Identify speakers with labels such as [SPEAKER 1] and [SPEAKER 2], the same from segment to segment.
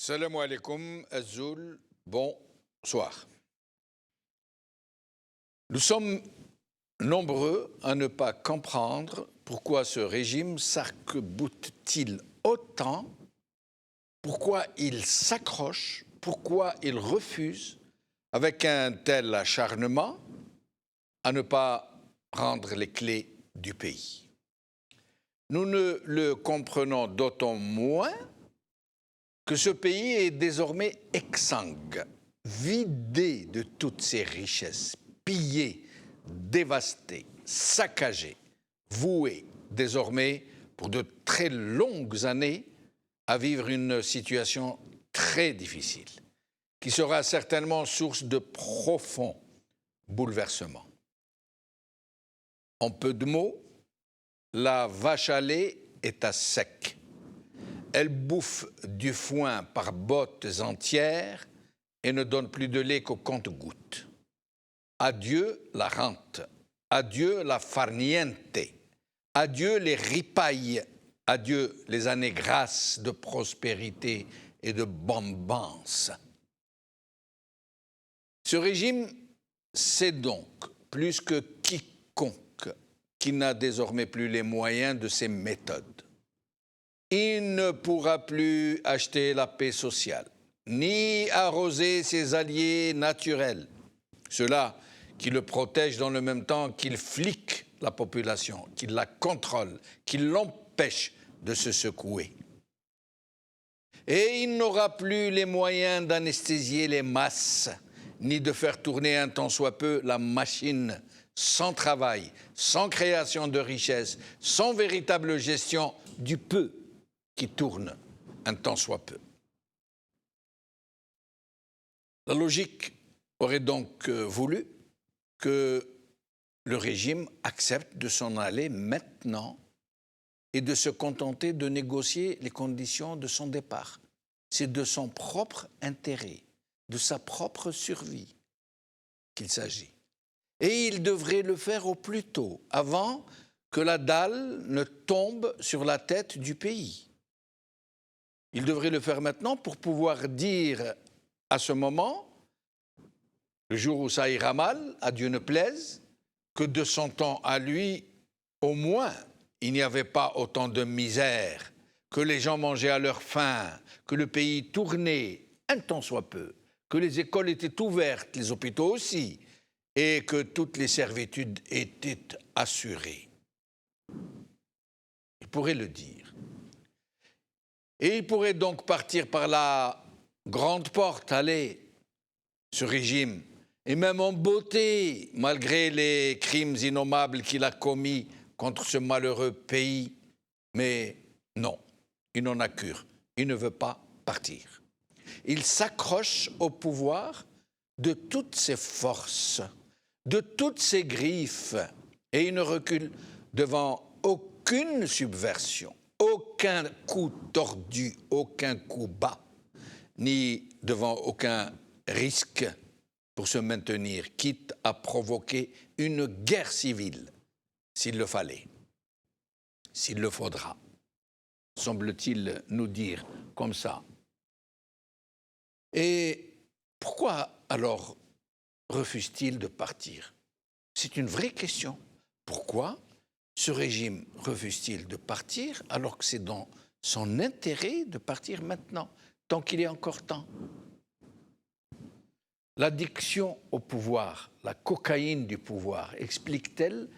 [SPEAKER 1] Salam alaikum, Azul, bonsoir. Nous sommes nombreux à ne pas comprendre pourquoi ce régime s'arc-boute-t-il autant, pourquoi il s'accroche, pourquoi il refuse, avec un tel acharnement, à ne pas rendre les clés du pays. Nous ne le comprenons d'autant moins que ce pays est désormais exsangue, vidé de toutes ses richesses, pillé, dévasté, saccagé, voué désormais pour de très longues années à vivre une situation très difficile, qui sera certainement source de profonds bouleversements. En peu de mots, la vache à lait est à sec. Elle bouffe du foin par bottes entières et ne donne plus de lait qu'au compte-gouttes. Adieu la rente, adieu la farniente, adieu les ripailles, adieu les années grasses de prospérité et de bombance. Ce régime sait donc, plus que quiconque, qu'il n'a désormais plus les moyens de ses méthodes. Il ne pourra plus acheter la paix sociale, ni arroser ses alliés naturels, ceux-là qui le protègent dans le même temps qu'il flique la population, qu'il la contrôle, qu'il l'empêche de se secouer. Et il n'aura plus les moyens d'anesthésier les masses, ni de faire tourner un tant soit peu la machine, sans travail, sans création de richesse, sans véritable gestion du peu qui tourne un tant soit peu. La logique aurait donc voulu que le régime accepte de s'en aller maintenant et de se contenter de négocier les conditions de son départ. C'est de son propre intérêt, de sa propre survie qu'il s'agit. Et il devrait le faire au plus tôt, avant que la dalle ne tombe sur la tête du pays. Il devrait le faire maintenant pour pouvoir dire à ce moment, le jour où ça ira mal, à Dieu ne plaise, que de son temps à lui, au moins, il n'y avait pas autant de misère, que les gens mangeaient à leur faim, que le pays tournait un tant soit peu, que les écoles étaient ouvertes, les hôpitaux aussi, et que toutes les servitudes étaient assurées. Il pourrait le dire. Et il pourrait donc partir par la grande porte, aller, ce régime, et même en beauté, malgré les crimes innommables qu'il a commis contre ce malheureux pays. Mais non, il n'en a cure, il ne veut pas partir. Il s'accroche au pouvoir de toutes ses forces, de toutes ses griffes, et il ne recule devant aucune subversion, aucun coup tordu, aucun coup bas, ni devant aucun risque pour se maintenir, quitte à provoquer une guerre civile, s'il le fallait, s'il le faudra, semble-t-il nous dire comme ça. Et pourquoi alors refuse-t-il de partir? C'est une vraie question. Pourquoi ce régime refuse-t-il de partir alors que c'est dans son intérêt de partir maintenant, tant qu'il est encore temps? L'addiction au pouvoir, la cocaïne du pouvoir, explique-t-elle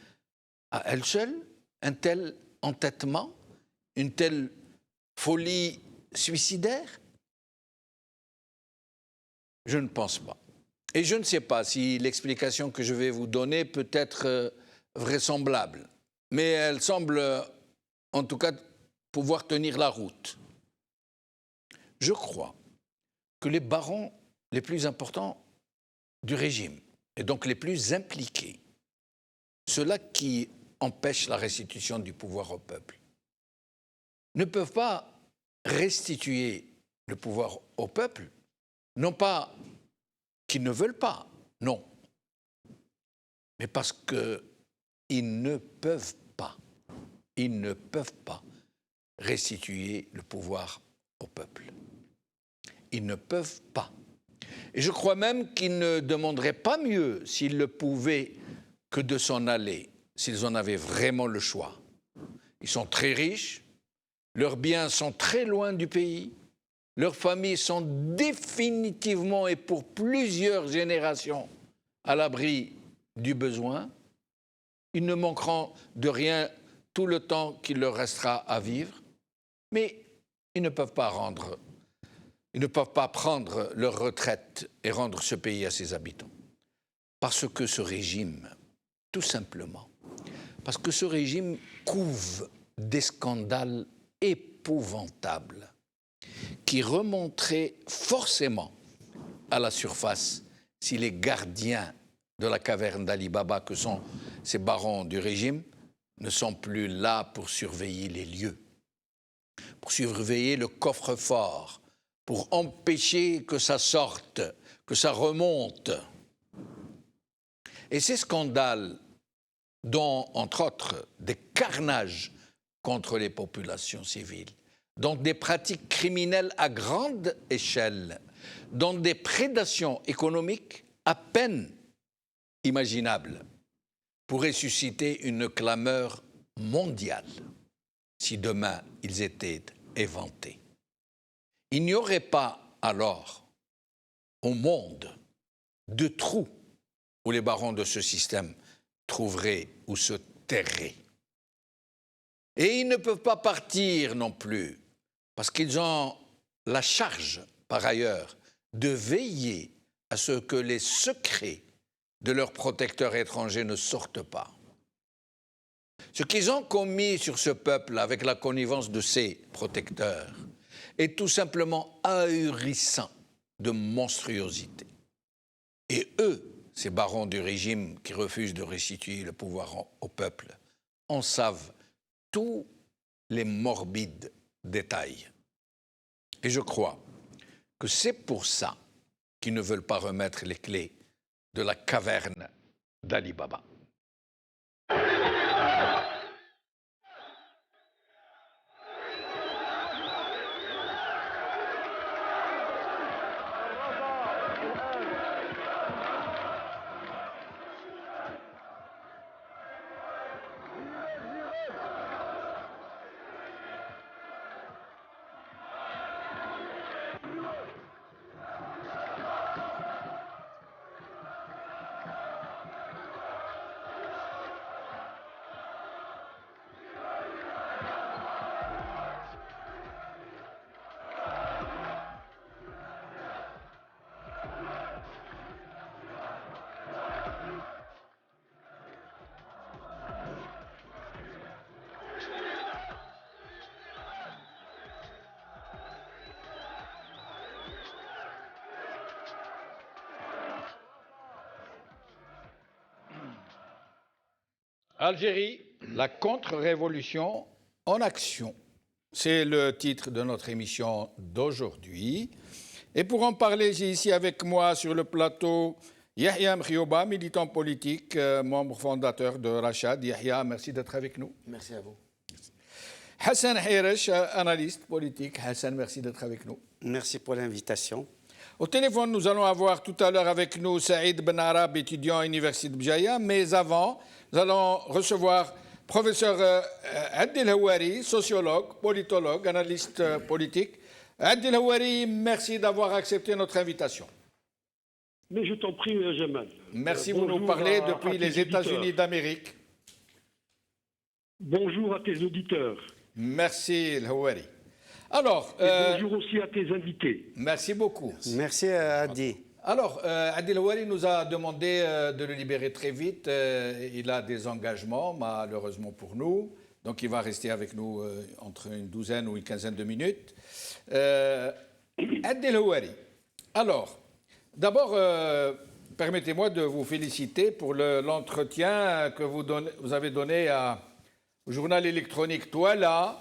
[SPEAKER 1] à elle seule un tel entêtement, une telle folie suicidaire? Je ne pense pas. Et je ne sais pas si l'explication que je vais vous donner peut être vraisemblable, mais elle semble en tout cas pouvoir tenir la route. Je crois que les barons les plus importants du régime, et donc les plus impliqués, ceux-là qui empêchent la restitution du pouvoir au peuple, ne peuvent pas restituer le pouvoir au peuple, non pas qu'ils ne veulent pas, non, mais parce qu'ils ne peuvent pas restituer le pouvoir au peuple. ils ne peuvent pas. Et je crois même qu'ils ne demanderaient pas mieux, s'ils le pouvaient, que de s'en aller, s'ils en avaient vraiment le choix. Ils sont très riches, leurs biens sont très loin du pays, leurs familles sont définitivement et pour plusieurs générations à l'abri du besoin. Ils ne manqueront de rien tout le temps qu'il leur restera à vivre, mais ils ne peuvent pas prendre leur retraite et rendre ce pays à ses habitants. Parce que ce régime, tout simplement, parce que ce régime couve des scandales épouvantables qui remonteraient forcément à la surface si les gardiens de la caverne d'Ali Baba, que sont ces barons du régime, ne sont plus là pour surveiller les lieux, pour surveiller le coffre-fort, pour empêcher que ça sorte, que ça remonte. Et ces scandales, dont, entre autres, des carnages contre les populations civiles, dont des pratiques criminelles à grande échelle, dont des prédations économiques à peine imaginables, pourraient susciter une clameur mondiale si demain ils étaient éventés. Il n'y aurait pas alors au monde de trou où les barons de ce système trouveraient où se terrer. Et ils ne peuvent pas partir non plus, parce qu'ils ont la charge, par ailleurs, de veiller à ce que les secrets de leurs protecteurs étrangers ne sortent pas. Ce qu'ils ont commis sur ce peuple avec la connivence de ses protecteurs est tout simplement ahurissant de monstruosité. Et eux, ces barons du régime qui refusent de restituer le pouvoir au peuple, en savent tous les morbides détails. Et je crois que c'est pour ça qu'ils ne veulent pas remettre les clés de la caverne d'Ali Baba. Algérie, la contre-révolution en action. C'est le titre de notre émission d'aujourd'hui. Et pour en parler, j'ai ici avec moi sur le plateau Yahya Mkhioba, militant politique, membre fondateur de Rachad. Yahya, merci d'être avec nous.
[SPEAKER 2] Merci à vous.
[SPEAKER 1] Hassan Hiresh, analyste politique. Hassan, merci d'être avec nous.
[SPEAKER 2] Merci pour l'invitation.
[SPEAKER 1] Au téléphone, nous allons avoir tout à l'heure avec nous Saïd Ben Arab, étudiant à l'Université de Bjaïa. Mais avant, nous allons recevoir professeur Adil Houari, sociologue, politologue, analyste politique. Adil Houari, merci d'avoir accepté notre invitation.
[SPEAKER 3] Mais je t'en prie, Jamal.
[SPEAKER 1] Merci, vous nous parlez depuis les États-Unis d'Amérique.
[SPEAKER 3] Bonjour à tes auditeurs.
[SPEAKER 1] Merci, Houari. Alors,
[SPEAKER 3] bonjour aussi à tes invités.
[SPEAKER 1] Merci beaucoup.
[SPEAKER 2] Merci, Adi.
[SPEAKER 1] Alors, Adil Houari nous a demandé de le libérer très vite. Il a des engagements, malheureusement pour nous. Donc, il va rester avec nous entre une douzaine ou une quinzaine de minutes. Adil Houari. Alors, d'abord, permettez-moi de vous féliciter pour l'entretien que vous avez donné au journal électronique Touala.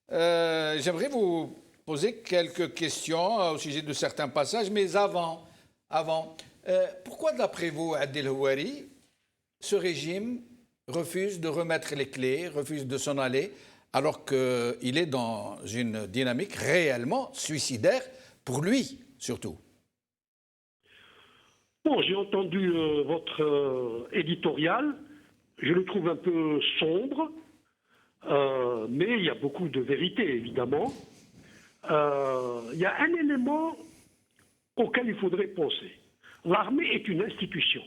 [SPEAKER 1] J'aimerais vous poser quelques questions au sujet de certains passages, mais avant, pourquoi, d'après vous, Adil Houari, ce régime refuse de remettre les clés, refuse de s'en aller, alors qu'il est dans une dynamique réellement suicidaire pour lui surtout.
[SPEAKER 3] Bon, j'ai entendu votre éditorial. Je le trouve un peu sombre, mais il y a beaucoup de vérité, évidemment. Il y a un élément auquel il faudrait penser. L'armée est une institution.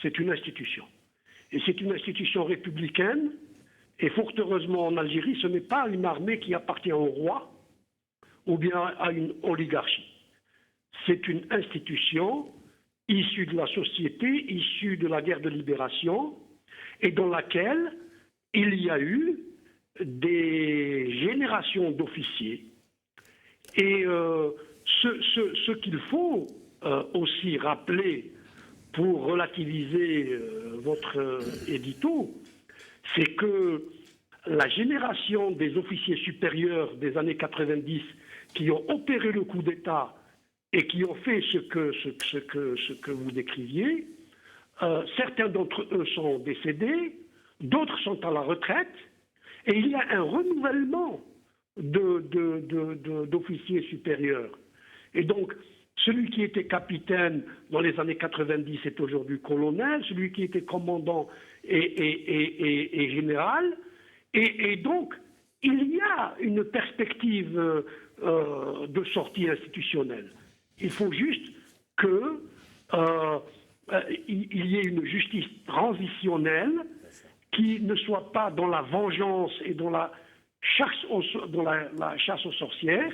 [SPEAKER 3] C'est une institution. Et c'est une institution républicaine. Et fort heureusement, en Algérie, ce n'est pas une armée qui appartient au roi ou bien à une oligarchie. C'est une institution issue de la société, issue de la guerre de libération, et dans laquelle il y a eu des générations d'officiers. Et ce qu'il faut aussi rappeler pour relativiser votre édito, c'est que la génération des officiers supérieurs des années 90 qui ont opéré le coup d'État et qui ont fait ce que vous décriviez, certains d'entre eux sont décédés, d'autres sont à la retraite, et il y a un renouvellement d'officiers supérieurs. Et donc, celui qui était capitaine dans les années 90 est aujourd'hui colonel, celui qui était commandant est général, et donc, il y a une perspective de sortie institutionnelle. Il faut juste qu'il y ait une justice transitionnelle qui ne soit pas dans la vengeance et dans la chasse aux sorcières.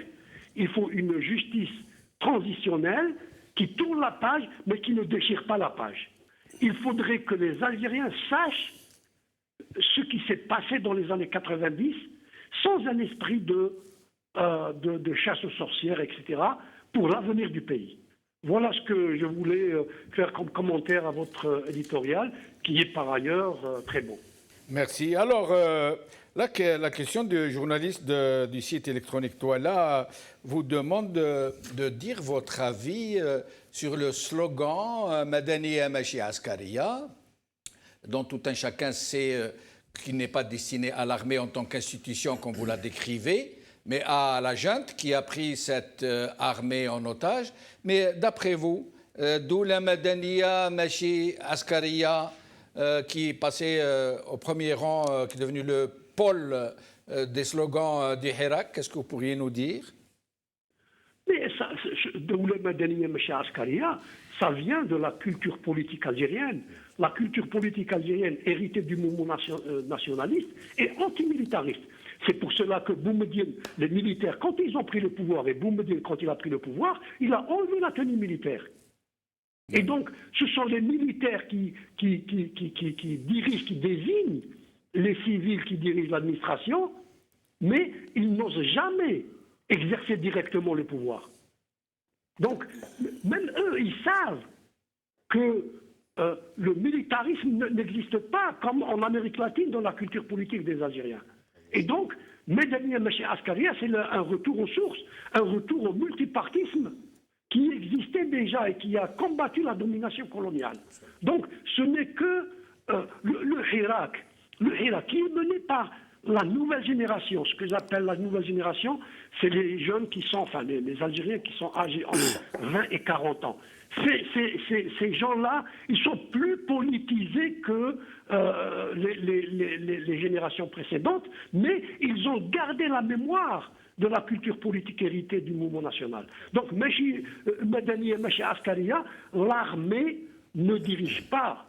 [SPEAKER 3] Il faut une justice transitionnelle qui tourne la page, mais qui ne déchire pas la page. Il faudrait que les Algériens sachent ce qui s'est passé dans les années 90 sans un esprit de chasse aux sorcières, etc., pour l'avenir du pays. Voilà ce que je voulais faire comme commentaire à votre éditorial, qui est par ailleurs très bon.
[SPEAKER 1] Merci. Alors, la question du journaliste du site électronique Toila vous demande de dire votre avis sur le slogan Madaniya Machi Askariya, dont tout un chacun sait qu'il n'est pas destiné à l'armée en tant qu'institution, comme vous la décrivez, mais à la junte qui a pris cette armée en otage. Mais d'après vous, d'où la Madaniya Machi Askariya, qui passait au premier rang, qui est devenu le pôle des slogans du Hirak, qu'est-ce que vous pourriez nous dire?
[SPEAKER 3] Mais Doula Madaniya Machi Askariya, ça vient de la culture politique algérienne. La culture politique algérienne héritée du mouvement nationaliste et antimilitariste. C'est pour cela que Boumediene, les militaires, quand ils ont pris le pouvoir, et Boumediene, quand il a pris le pouvoir, il a enlevé la tenue militaire. Et donc, ce sont les militaires qui dirigent, qui désignent les civils qui dirigent l'administration, mais ils n'osent jamais exercer directement le pouvoir. Donc, même eux, ils savent que le militarisme n'existe pas comme en Amérique latine dans la culture politique des Algériens. Et donc, Madaniya Machi Askariya, c'est un retour aux sources, un retour au multipartisme qui existait déjà et qui a combattu la domination coloniale. Donc, ce n'est que le Hirak qui est mené par la nouvelle génération. Ce que j'appelle la nouvelle génération, c'est les jeunes qui sont, enfin les Algériens qui sont âgés entre 20 et 40 ans. Ces gens-là, ils sont plus politisés que les générations précédentes, mais ils ont gardé la mémoire de la culture politique héritée du mouvement national. Donc, Madaniya Machi Askariya, l'armée ne dirige pas.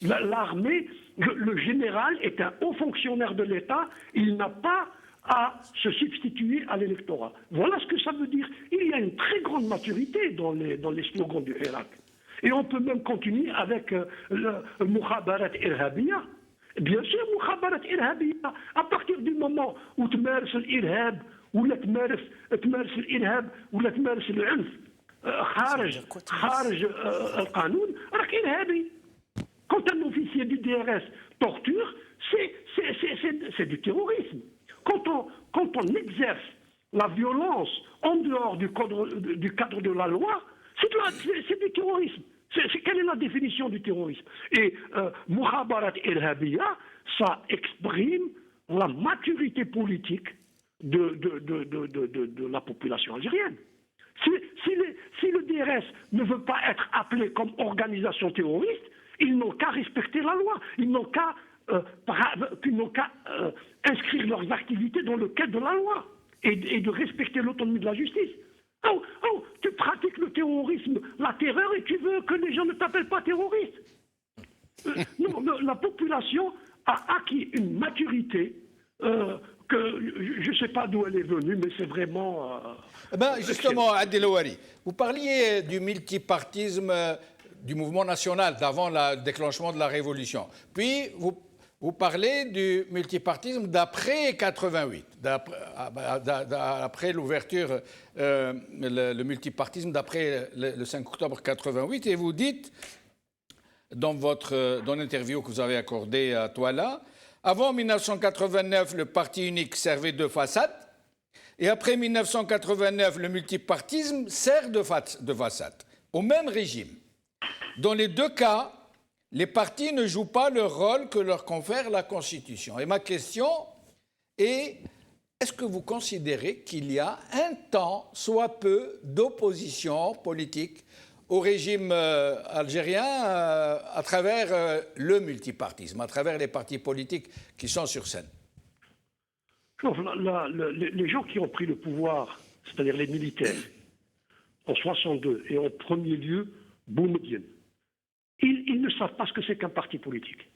[SPEAKER 3] L'armée, le général est un haut fonctionnaire de l'État, il n'a pas à se substituer à l'électorat. Voilà ce que ça veut dire. Il y a une très grande maturité dans les slogans du Hirak. Et on peut même continuer avec le Mukhabarat Irhabiya. Bien sûr, Mukhabarat Irhabiya, à partir du moment où tu meurs l'Irhab, ou tu meurs l'Irhab, ou tu meurs l'Unf, Kharj al-Qanoun, rak Irhabi. Quand un officier du DRS torture, c'est du terrorisme. Quand on exerce la violence en dehors du cadre de la loi, c'est du terrorisme. Quelle est la définition du terrorisme? Et Mukhabarat Irhabiya, ça exprime la maturité politique de la population algérienne. Si le DRS ne veut pas être appelé comme organisation terroriste, ils n'ont qu'à respecter la loi. Ils n'ont qu'à inscrire leurs activités dans le cadre de la loi et de respecter l'autonomie de la justice. Tu pratiques le terrorisme, la terreur, et tu veux que les gens ne t'appellent pas terroriste. Non, la population a acquis une maturité que je ne sais pas d'où elle est venue, mais c'est vraiment...
[SPEAKER 1] justement, Adel Ouari, vous parliez du multipartisme du mouvement national d'avant le déclenchement de la Révolution. Puis, vous parlez du multipartisme d'après 88, d'après l'ouverture, le multipartisme d'après le 5 octobre 88, et vous dites, dans l'interview que vous avez accordée à Touala, avant 1989, le parti unique servait de façade, et après 1989, le multipartisme sert de façade, au même régime. Dans les deux cas, les partis ne jouent pas le rôle que leur confère la Constitution. Et ma question est, est-ce que vous considérez qu'il y a un temps, soit peu, d'opposition politique au régime algérien à travers le multipartisme, à travers les partis politiques qui sont sur scène?
[SPEAKER 3] Les gens qui ont pris le pouvoir, c'est-à-dire les militaires, en 62, et en premier lieu, Boumediene, ils ne savent pas ce que c'est qu'un parti politique.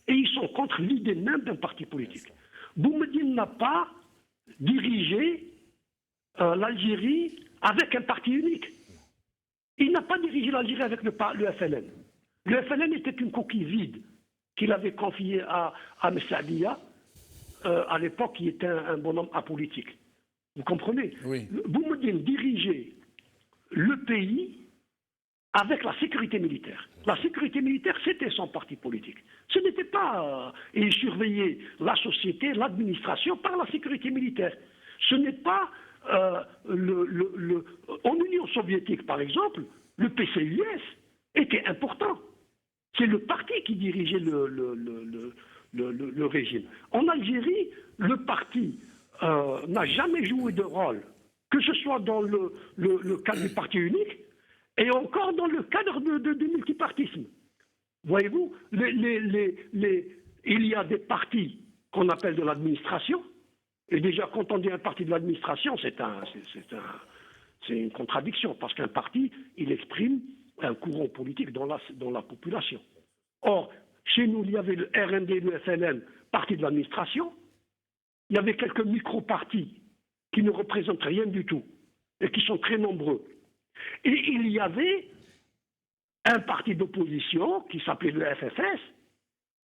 [SPEAKER 3] Et ils sont contre l'idée même d'un parti politique. Boumediene n'a pas dirigé l'Algérie avec un parti unique. Il n'a pas dirigé l'Algérie avec le FLN. Le FLN était une coquille vide qu'il avait confiée à Messadia, à l'époque, qui était un bonhomme apolitique. Vous comprenez?
[SPEAKER 1] Oui.
[SPEAKER 3] Boumediene dirigeait le pays avec la sécurité militaire. La sécurité militaire, c'était son parti politique. Ce n'était pas... et il surveillait la société, l'administration par la sécurité militaire. Ce n'est pas... en Union soviétique, par exemple, le PCUS était important. C'est le parti qui dirigeait le régime. En Algérie, le parti n'a jamais joué de rôle, que ce soit dans le cadre du parti unique, et encore dans le cadre du multipartisme. Voyez-vous, il y a des partis qu'on appelle de l'administration, et déjà quand on dit un parti de l'administration, c'est une contradiction, parce qu'un parti, il exprime un courant politique dans la population. Or, chez nous, il y avait le RND et le FLN, parti de l'administration, il y avait quelques micro-partis qui ne représentent rien du tout, et qui sont très nombreux. Et il y avait un parti d'opposition qui s'appelait le FFS,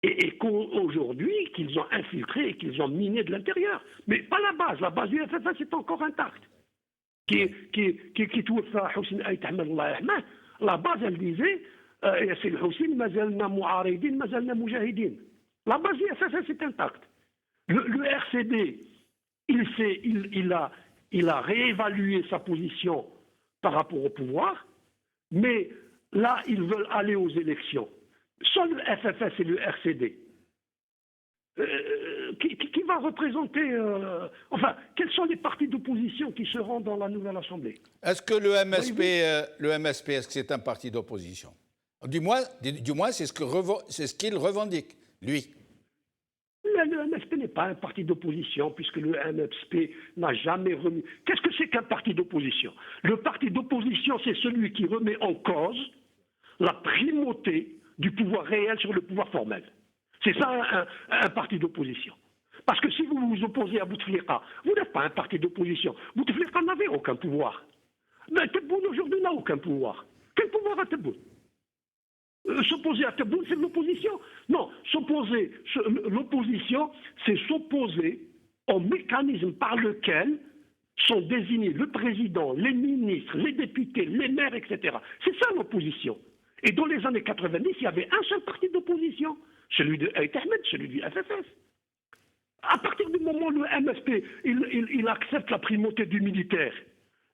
[SPEAKER 3] et qu'aujourd'hui, qu'ils ont infiltré et qu'ils ont miné de l'intérieur. Mais pas la base. La base du FFS est encore intacte. La base, elle disait, c'est le Hussein, mazalna mu'aridin, mazalna mujahidin. La base du FFS est intacte. Le RCD, il a réévalué sa position par rapport au pouvoir, mais là, ils veulent aller aux élections. Seul le FFS et le RCD. Qui va représenter... enfin, quels sont les partis d'opposition qui seront dans la nouvelle Assemblée?
[SPEAKER 1] Est-ce que le MSP, est-ce que c'est un parti d'opposition? Du moins c'est ce qu'il revendique, lui.
[SPEAKER 3] Le MSP n'est pas un parti d'opposition, puisque le MSP n'a jamais remis... Qu'est-ce que c'est qu'un parti d'opposition? Le parti d'opposition, c'est celui qui remet en cause la primauté du pouvoir réel sur le pouvoir formel. C'est ça un parti d'opposition. Parce que si vous vous opposez à Bouteflika, vous n'êtes pas un parti d'opposition. Bouteflika n'avait aucun pouvoir. Mais Tebboune aujourd'hui n'a aucun pouvoir. Quel pouvoir a Tebboune? S'opposer à Tebboune, c'est l'opposition? Non, l'opposition, c'est s'opposer au mécanisme par lequel sont désignés le président, les ministres, les députés, les maires, etc. C'est ça l'opposition. Et dans les années 90, il y avait un seul parti d'opposition, celui de Aït Ahmed, celui du FFS. À partir du moment où le MSP il accepte la primauté du militaire,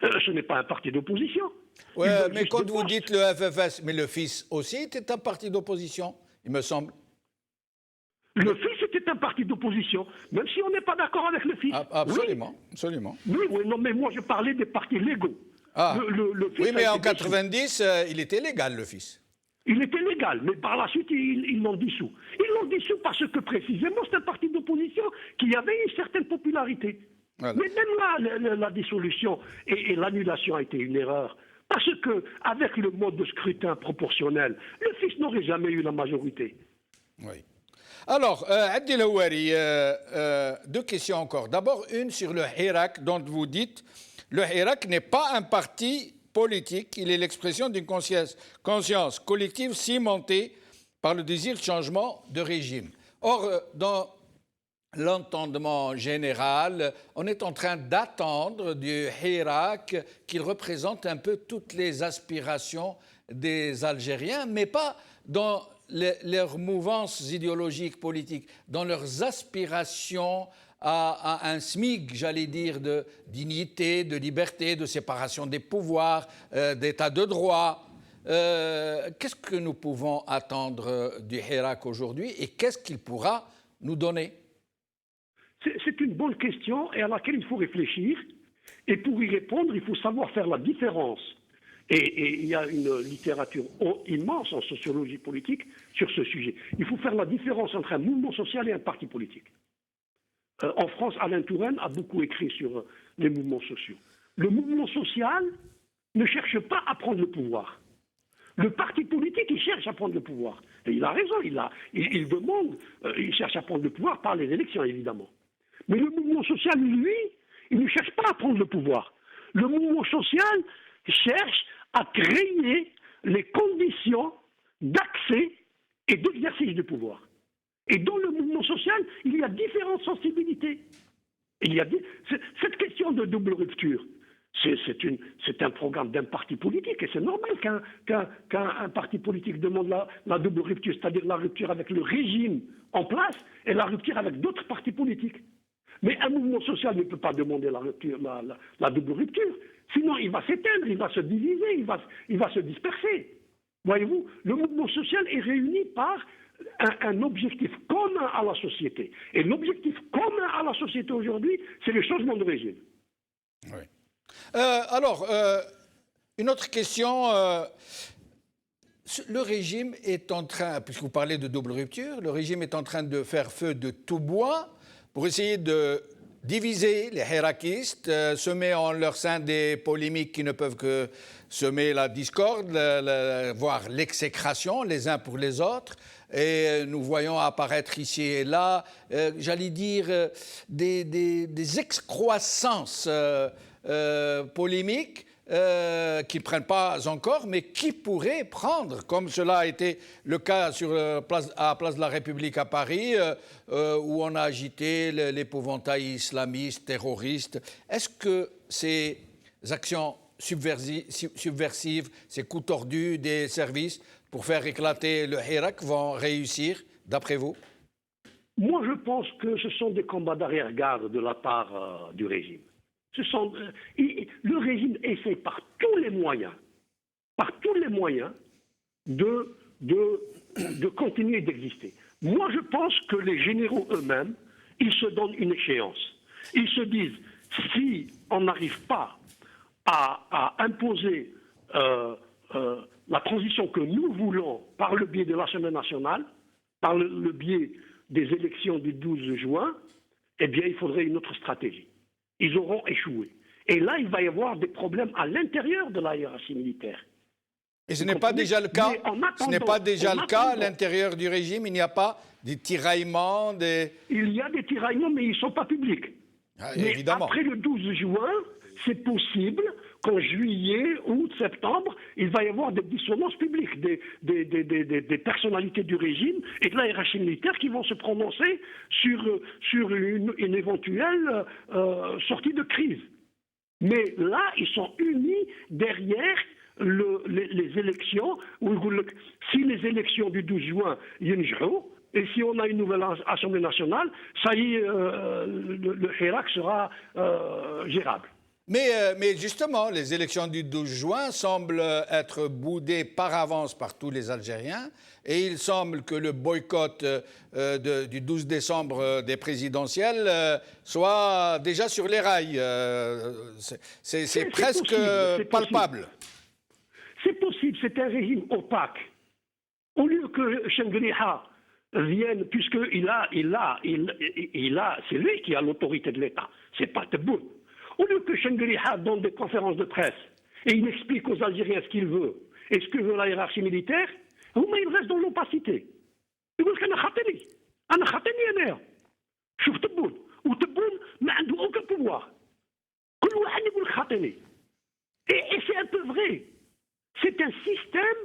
[SPEAKER 3] ce n'est pas un parti d'opposition.
[SPEAKER 1] Oui, mais quand vous dites le FFS, mais le FIS aussi était un parti d'opposition, il me semble.
[SPEAKER 3] Le FIS était un parti d'opposition, même si on n'est pas d'accord avec le FIS.
[SPEAKER 1] Absolument, oui. Absolument.
[SPEAKER 3] Oui, non, mais moi je parlais des partis légaux.
[SPEAKER 1] Ah.
[SPEAKER 3] Le fils
[SPEAKER 1] Oui, mais
[SPEAKER 3] a
[SPEAKER 1] en
[SPEAKER 3] été dissous.
[SPEAKER 1] 90, il était légal, le fils.
[SPEAKER 3] Il était légal, mais par la suite, ils l'ont dissous. Ils l'ont dissous parce que, précisément, c'est un parti d'opposition qui avait une certaine popularité.
[SPEAKER 1] Voilà.
[SPEAKER 3] Mais même là, la dissolution et l'annulation a été une erreur. Parce que, avec le mode de scrutin proportionnel, le fils n'aurait jamais eu la majorité.
[SPEAKER 1] Oui. Alors, Adil Houari, deux questions encore. D'abord, une sur le Hirak, dont vous dites le Hirak n'est pas un parti politique, il est l'expression d'une conscience collective cimentée par le désir de changement de régime. Or, dans l'entendement général, on est en train d'attendre du Hirak qu'il représente un peu toutes les aspirations des Algériens, mais pas dans leurs mouvances idéologiques politiques, dans leurs aspirations à un SMIC, j'allais dire, de dignité, de liberté, de séparation des pouvoirs, d'état de droit. Qu'est-ce que nous pouvons attendre du Hirak aujourd'hui et qu'est-ce qu'il pourra nous donner?
[SPEAKER 3] C'est une bonne question et à laquelle il faut réfléchir. Et pour y répondre, il faut savoir faire la différence. Et il y a une littérature immense en sociologie politique sur ce sujet. Il faut faire la différence entre un mouvement social et un parti politique. En France, Alain Touraine a beaucoup écrit sur les mouvements sociaux. Le mouvement social ne cherche pas à prendre le pouvoir. Le parti politique, il cherche à prendre le pouvoir. Et il a raison, il demande, il cherche à prendre le pouvoir par les élections, évidemment. Mais le mouvement social, lui, il ne cherche pas à prendre le pouvoir. Le mouvement social cherche à créer les conditions d'accès et d'exercice du pouvoir. Et dans le mouvement social, il y a différentes sensibilités. Cette question de double rupture, c'est un programme d'un parti politique et c'est normal qu'un parti politique demande la double rupture, c'est-à-dire la rupture avec le régime en place et la rupture avec d'autres partis politiques. Mais un mouvement social ne peut pas demander la double rupture, sinon il va s'éteindre, il va se diviser, il va se disperser. Voyez-vous, le mouvement social est réuni par un objectif commun à la société. Et l'objectif commun à la société aujourd'hui, c'est le changement de régime.
[SPEAKER 1] Oui. Alors, une autre question. Le régime est en train, puisque vous parlez de double rupture, le régime est en train de faire feu de tout bois pour essayer de diviser les hirakistes, semer en leur sein des polémiques qui ne peuvent que semer la discorde, voire l'exécration les uns pour les autres. Et nous voyons apparaître ici et là, j'allais dire, des excroissances polémiques qui ne prennent pas encore, mais qui pourraient prendre, comme cela a été le cas à Place de la République à Paris, où on a agité l'épouvantail islamiste, terroriste. Est-ce que ces actions subversives, ces coups tordus des services pour faire éclater le Hirak vont réussir, d'après vous?
[SPEAKER 3] Moi, je pense que ce sont des combats d'arrière-garde de la part du régime. Le régime essaie par tous les moyens, de continuer d'exister. Moi, je pense que les généraux eux-mêmes, ils se donnent une échéance. Ils se disent, si on n'arrive pas à imposer la transition que nous voulons par le biais de l'Assemblée nationale, par le biais des élections du 12 juin, eh bien, il faudrait une autre stratégie. Ils auront échoué. Et là, il va y avoir des problèmes à l'intérieur de la hiérarchie militaire.
[SPEAKER 1] Et ce n'est pas déjà le cas. Ce n'est pas déjà le cas à l'intérieur du régime. Il n'y a pas des tiraillements,
[SPEAKER 3] Il y a des tiraillements, mais ils ne sont pas publics.
[SPEAKER 1] Ah,
[SPEAKER 3] mais
[SPEAKER 1] évidemment.
[SPEAKER 3] Après le 12 juin, c'est possible qu'en juillet, août, septembre, il va y avoir des dissonances publiques, des personnalités du régime et de la hiérarchie militaire qui vont se prononcer sur une éventuelle sortie de crise. Mais là, ils sont unis derrière les élections. Si les élections du 12 juin yinjhou, et si on a une nouvelle Assemblée nationale, ça y est, le Hirak sera gérable.
[SPEAKER 1] Mais justement, les élections du 12 juin semblent être boudées par avance par tous les Algériens et il semble que le boycott du 12 décembre des présidentielles soit déjà sur les rails. C'est presque palpable.
[SPEAKER 3] C'est possible, c'est un régime opaque. Au lieu que Chengriha vienne, puisqu'il a, c'est lui qui a l'autorité de l'État, c'est pas Tebboune. Au lieu que Chengriha donne des conférences de presse et il explique aux Algériens ce qu'il veut et ce que veut la hiérarchie militaire, il reste dans l'opacité. Il dit qu'Anna khatani, أنا. شوف تبون وتبون ما عنده aucun pouvoir. كل واحد يقول خاطني. Et c'est un peu vrai. C'est un système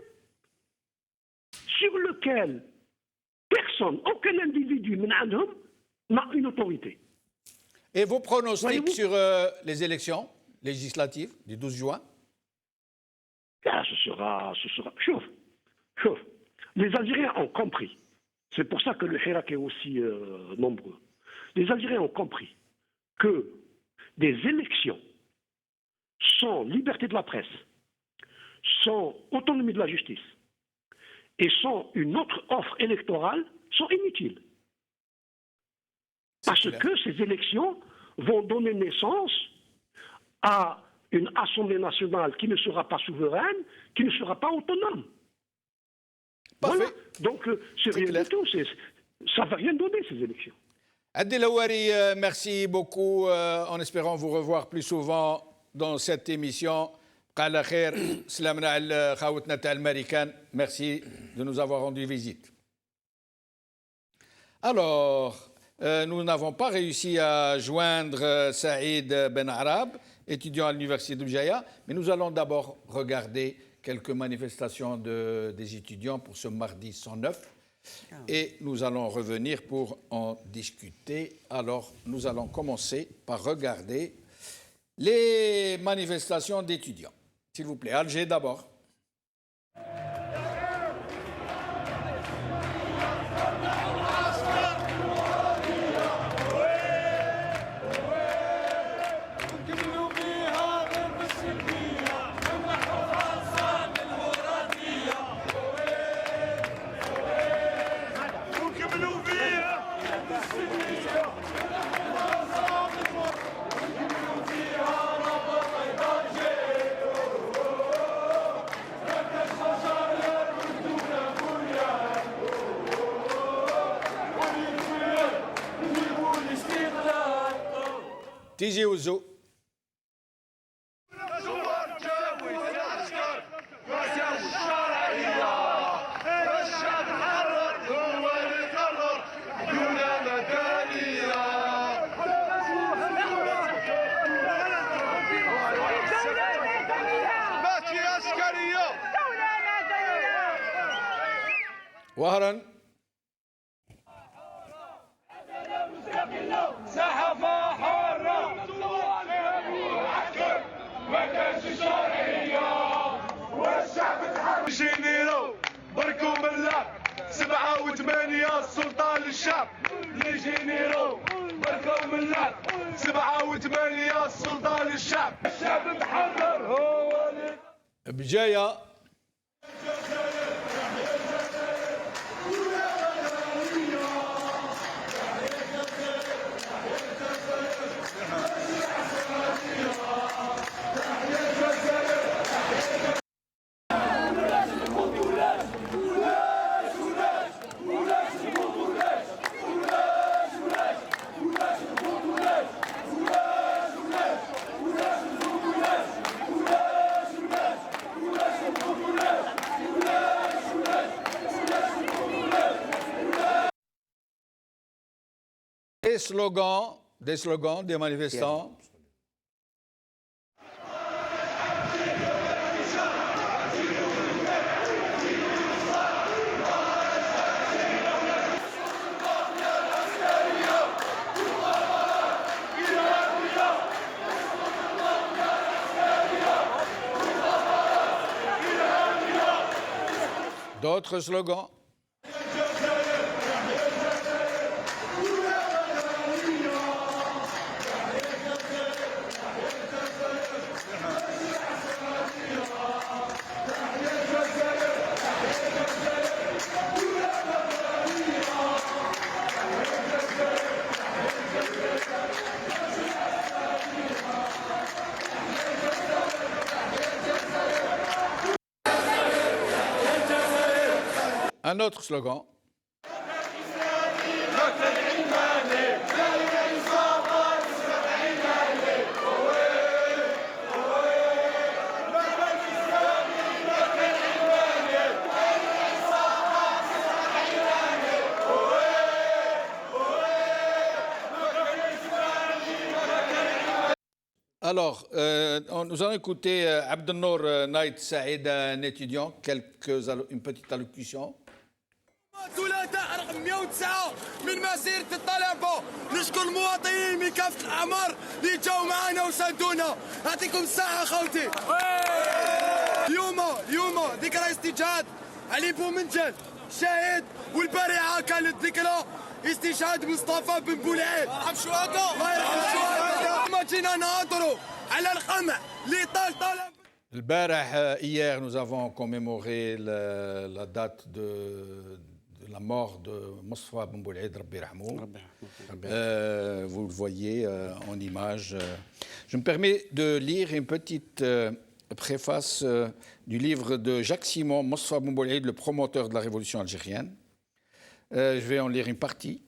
[SPEAKER 3] sur lequel personne, aucun individu n'a une autorité.
[SPEAKER 1] Et vos pronostics sur les élections législatives du 12 juin?
[SPEAKER 3] Ce sera. Chouf. Les Algériens ont compris. C'est pour ça que le Hirak est aussi nombreux. Les Algériens ont compris que des élections sans liberté de la presse, sans autonomie de la justice et sans une autre offre électorale sont inutiles. Parce que ces élections vont donner naissance à une Assemblée nationale qui ne sera pas souveraine, qui ne sera pas autonome. Voilà. Donc, c'est rien du tout. Ça ne va rien donner, ces élections.
[SPEAKER 1] Adel Houari, merci beaucoup, en espérant vous revoir plus souvent dans cette émission. Merci de nous avoir rendu visite. Alors, nous n'avons pas réussi à joindre Saïd Ben Arab, étudiant à l'université de Jaya, mais nous allons d'abord regarder quelques manifestations des étudiants pour ce mardi 109 et nous allons revenir pour en discuter. Alors, nous allons commencer par regarder les manifestations d'étudiants. S'il vous plaît, Alger d'abord. Tizi Ouzou. وهران
[SPEAKER 4] صحافة حرة ما كانش شرعية والشعب تحرك جينيرو بركو بالله 7 و8 السلطة للشعب لي جينيرو بركو بالله 7 و8 السلطة للشعب الشعب محرر هو
[SPEAKER 1] بجاية des slogans des manifestants. D'autres slogans. Un autre slogan. Alors, nous allons écouter Abdelnour Naït Saïd, un étudiant, une petite allocution.
[SPEAKER 5] ثلاثاء رقم 109 من مسيرة الطلبة نشكر المواطنين من كافة الأعمار اللي جاوا معنا وساندونا يعطيكم الصحة خوتي اليوم ذكرى استشهاد علي بومنجل شاهد والبارحة كانت ذكرى استشهاد مصطفى بن بولعيد الله يرحم الشهداء الله يرحم الشهداء ما جينا نهضروا على القمع اللي طال
[SPEAKER 1] Hier, nous avons commémoré la date de la mort de Mostafa Ben Boul'Aid, Rabbi Rahmou. Vous le voyez en image. Je me permets de lire une petite préface du livre de Jacques Simon, Mostafa Ben Boul'Aid, le promoteur de la révolution algérienne. Je vais en lire une partie.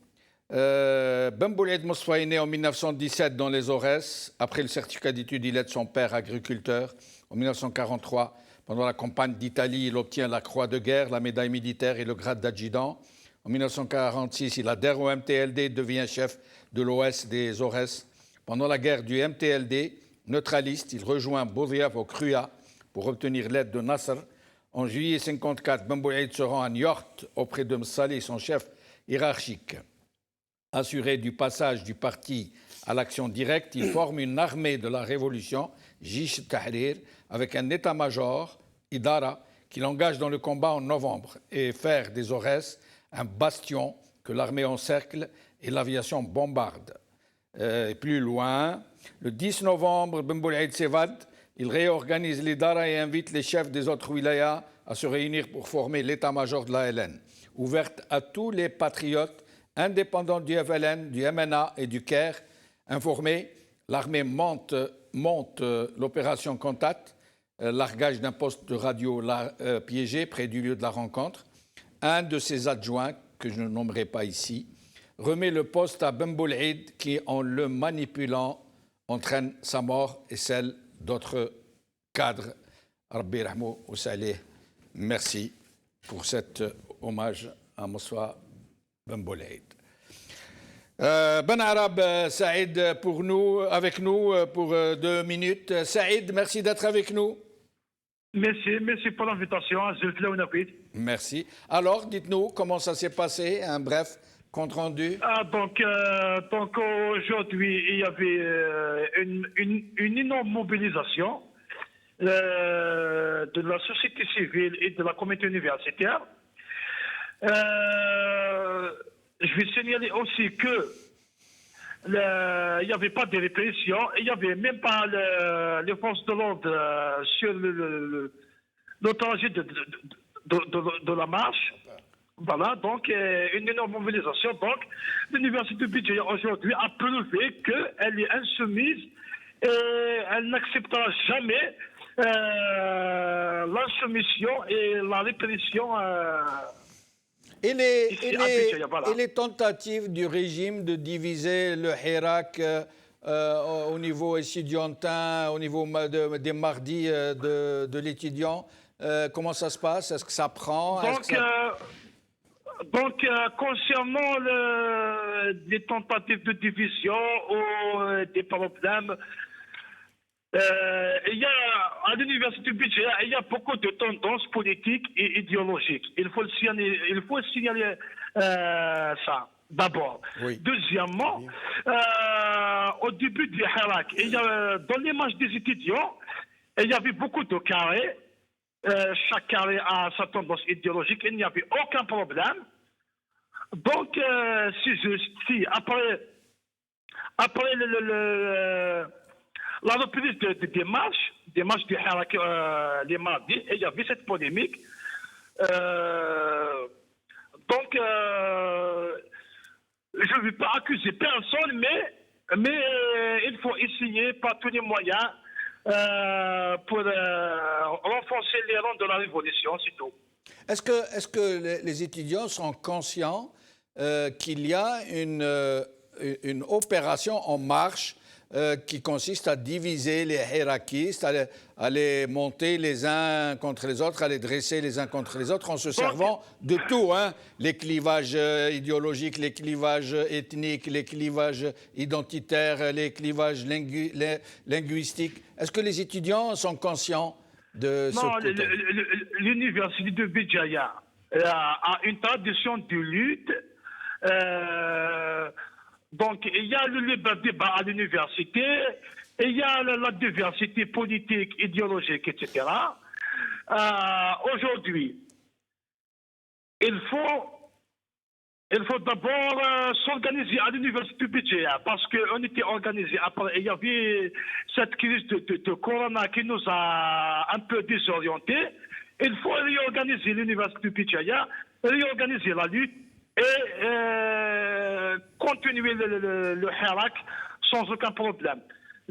[SPEAKER 1] Ben Boul'Aid Mostafa est né en 1917 dans les Aurès. Après le certificat d'études, il aide son père agriculteur. En 1943, pendant la campagne d'Italie, il obtient la croix de guerre, la médaille militaire et le grade d'adjudant. En 1946, il adhère au MTLD et devient chef de l'OS des Aurès. Pendant la guerre du MTLD, neutraliste, il rejoint Boudiaf au Krua pour obtenir l'aide de Nasser. En juillet 1954, Ben Boul'Aid se rend à Niort auprès de Msali, son chef hiérarchique. Assuré du passage du parti à l'action directe, il forme une armée de la révolution, Jish Tahrir, avec un état-major, Idara, qui l'engage dans le combat en novembre et faire des Aurès un bastion que l'armée encercle et l'aviation bombarde. Et plus loin, le 10 novembre, Ben Boul'Aid s'évade, il réorganise l'Idara et invite les chefs des autres wilayas à se réunir pour former l'état-major de la LN, ouverte à tous les patriotes indépendants du FLN, du MNA et du Caire. Informé, l'armée monte l'opération Contact, largage d'un poste de radio piégé près du lieu de la rencontre. Un de ses adjoints, que je ne nommerai pas ici, remet le poste à Ben Boul'Aid qui, en le manipulant, entraîne sa mort et celle d'autres cadres. Rabbi Rahmou ou Saleh, merci pour cet hommage à Mostafa Ben Boul'Aid. Ben Arab Saïd avec nous pour 2 minutes. Saïd, merci d'être avec nous.
[SPEAKER 3] Merci pour l'invitation.
[SPEAKER 1] Merci. Alors, dites-nous comment ça s'est passé, un bref compte rendu.
[SPEAKER 3] Donc aujourd'hui, il y avait une énorme mobilisation de la société civile et de la communauté universitaire. Je vais signaler aussi que il n'y avait pas de répression, il n'y avait même pas les forces de l'ordre sur le trajet de la marche. Voilà, donc une énorme mobilisation. Donc l'université de Béjaïa aujourd'hui a prouvé qu'elle est insoumise et elle n'acceptera jamais l'insoumission et la répression.
[SPEAKER 1] Et les tentatives du régime de diviser le Hirak au niveau étudiantin, au niveau des mardis de l'étudiant, comment ça se passe? Est-ce que ça prend?
[SPEAKER 3] Donc, concernant les tentatives de division ou des problèmes, il y a, à l'université de Béjaïa, il y a beaucoup de tendances politiques et idéologiques. Il faut signaler ça, d'abord.
[SPEAKER 1] Oui.
[SPEAKER 3] Deuxièmement, au début du Hirak, dans l'image des étudiants, il y avait beaucoup de carrés. Chaque carré a sa tendance idéologique, il n'y avait aucun problème. Donc, c'est juste, si après la reprise des marches du Hirak les mardis, et il y avait cette polémique. Donc, je ne vais pas accuser personne, mais il faut essayer par tous les moyens pour renforcer les rangs de la révolution, c'est tout.
[SPEAKER 1] Est-ce que les étudiants sont conscients qu'il y a une opération en marche qui consiste à diviser les hiéraquistes, à les monter les uns contre les autres, à les dresser les uns contre les autres, en se servant de tout, hein, les clivages idéologiques, les clivages ethniques, les clivages identitaires, les clivages linguistiques. Est-ce que les étudiants sont conscients de ce
[SPEAKER 6] Non,
[SPEAKER 1] côté?
[SPEAKER 6] l'université de Béjaïa a une tradition de lutte. Donc, il y a le libre débat à l'université, et il y a la diversité politique, idéologique, etc. Aujourd'hui, il faut d'abord s'organiser à l'université de Béjaïa, parce qu'on était organisé après. Il y avait cette crise de corona qui nous a un peu désorientés. Il faut réorganiser l'université de Béjaïa, réorganiser la lutte, et continuer le hirak sans aucun problème.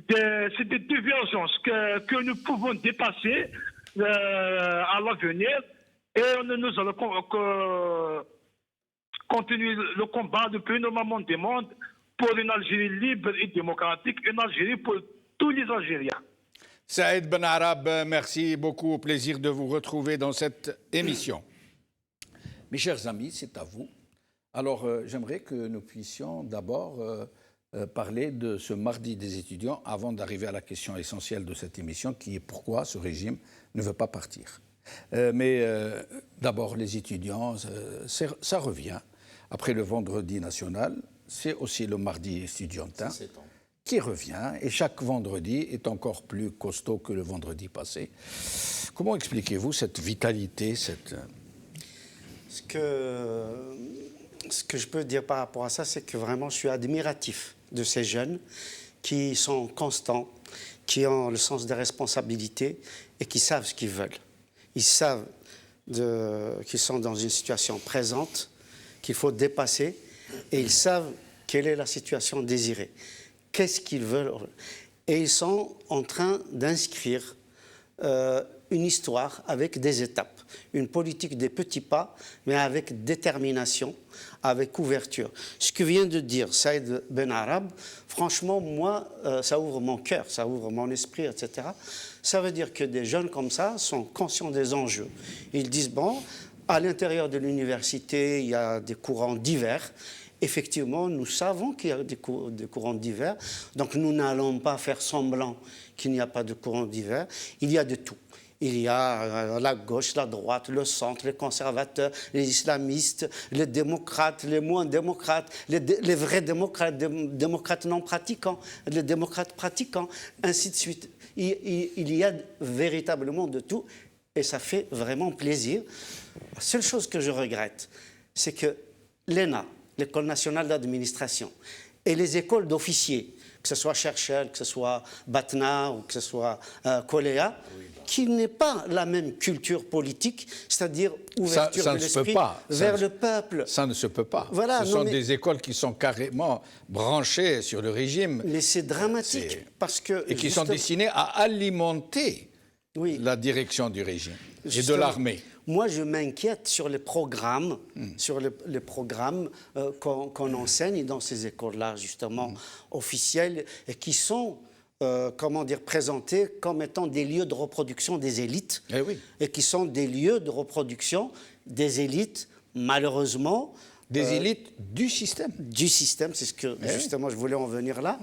[SPEAKER 6] C'est des divergences que nous pouvons dépasser à l'avenir, et nous allons continuer le combat depuis le moment du monde pour une Algérie libre et démocratique, une Algérie pour tous les Algériens.
[SPEAKER 1] Saïd Ben Arab, merci beaucoup. Au plaisir de vous retrouver dans cette émission. Mes chers amis, c'est à vous. Alors, j'aimerais que nous puissions d'abord parler de ce mardi des étudiants avant d'arriver à la question essentielle de cette émission, qui est pourquoi ce régime ne veut pas partir. Mais d'abord, les étudiants, ça revient. Après le vendredi national, c'est aussi le mardi estudiantin qui revient. Et chaque vendredi est encore plus costaud que le vendredi passé. Comment expliquez-vous cette vitalité,
[SPEAKER 2] Ce que je peux dire par rapport à ça, c'est que vraiment je suis admiratif de ces jeunes qui sont constants, qui ont le sens des responsabilités et qui savent ce qu'ils veulent. Ils savent qu'ils sont dans une situation présente, qu'il faut dépasser, et ils savent quelle est la situation désirée. Qu'est-ce qu'ils veulent? Et ils sont en train d'inscrire une histoire avec des étapes, une politique des petits pas, mais avec détermination, avec ouverture. Ce que vient de dire Saïd Ben Arab, franchement, moi, ça ouvre mon cœur, ça ouvre mon esprit, etc. Ça veut dire que des jeunes comme ça sont conscients des enjeux. Ils disent, bon, à l'intérieur de l'université, il y a des courants divers. Effectivement, nous savons qu'il y a des courants divers, donc nous n'allons pas faire semblant qu'il n'y a pas de courants divers. Il y a de tout. Il y a la gauche, la droite, le centre, les conservateurs, les islamistes, les démocrates, les moins démocrates, les vrais démocrates, démocrates non pratiquants, les démocrates pratiquants, ainsi de suite. Il y a véritablement de tout, et ça fait vraiment plaisir. La seule chose que je regrette, c'est que l'ENA, l'École nationale d'administration, et les écoles d'officiers, que ce soit Cherchel, que ce soit Batna ou que ce soit Coléa, qui n'est pas la même culture politique, c'est-à-dire ouverture de l'esprit vers le peuple.
[SPEAKER 1] Ça ne se peut pas.
[SPEAKER 2] Voilà,
[SPEAKER 1] ce sont des écoles qui sont carrément branchées sur le régime.
[SPEAKER 2] Mais c'est dramatique parce que...
[SPEAKER 1] Et qui sont destinées à alimenter la direction du régime et de l'armée.
[SPEAKER 2] Moi, je m'inquiète sur les programmes, qu'on enseigne dans ces écoles-là, justement, officielles, et qui sont, présentés comme étant des lieux de reproduction des élites, et qui sont des lieux de reproduction des élites, malheureusement...
[SPEAKER 1] Des élites du système.
[SPEAKER 2] Du système, c'est ce que, justement, je voulais en venir là.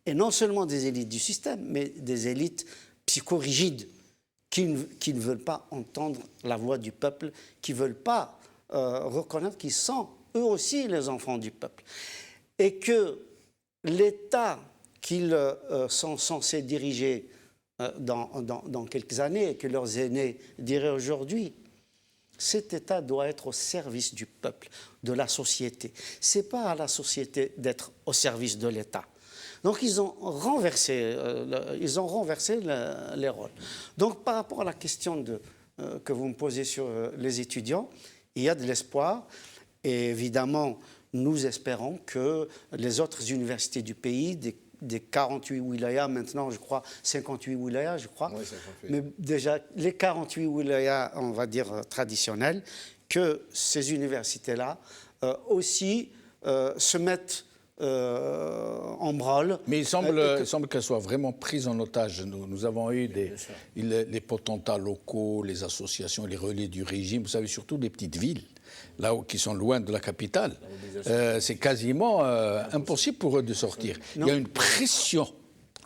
[SPEAKER 2] Et non seulement des élites du système, mais des élites psychorigides, qui ne veulent pas entendre la voix du peuple, qui ne veulent pas reconnaître qu'ils sont eux aussi les enfants du peuple. Et que l'État qu'ils sont censés diriger dans quelques années, et que leurs aînés diraient aujourd'hui, cet État doit être au service du peuple, de la société. Ce n'est pas à la société d'être au service de l'État. Donc ils ont renversé les rôles. Donc par rapport à la question que vous me posez sur les étudiants, il y a de l'espoir. Et évidemment, nous espérons que les autres universités du pays, des 48 wilayas, maintenant, je crois, 58 wilayas, je crois.
[SPEAKER 7] Oui, 58.
[SPEAKER 2] Mais déjà, les 48 wilayas, on va dire, traditionnels, que ces universités-là aussi se mettent en branle.
[SPEAKER 1] Mais il semble qu'elle soit vraiment prise en otage. Nous avons eu les potentats locaux, les associations, les relais du régime, vous savez, surtout des petites villes, là où, qui sont loin de la capitale. C'est quasiment impossible pour eux de sortir.
[SPEAKER 2] Non.
[SPEAKER 1] Il y a une pression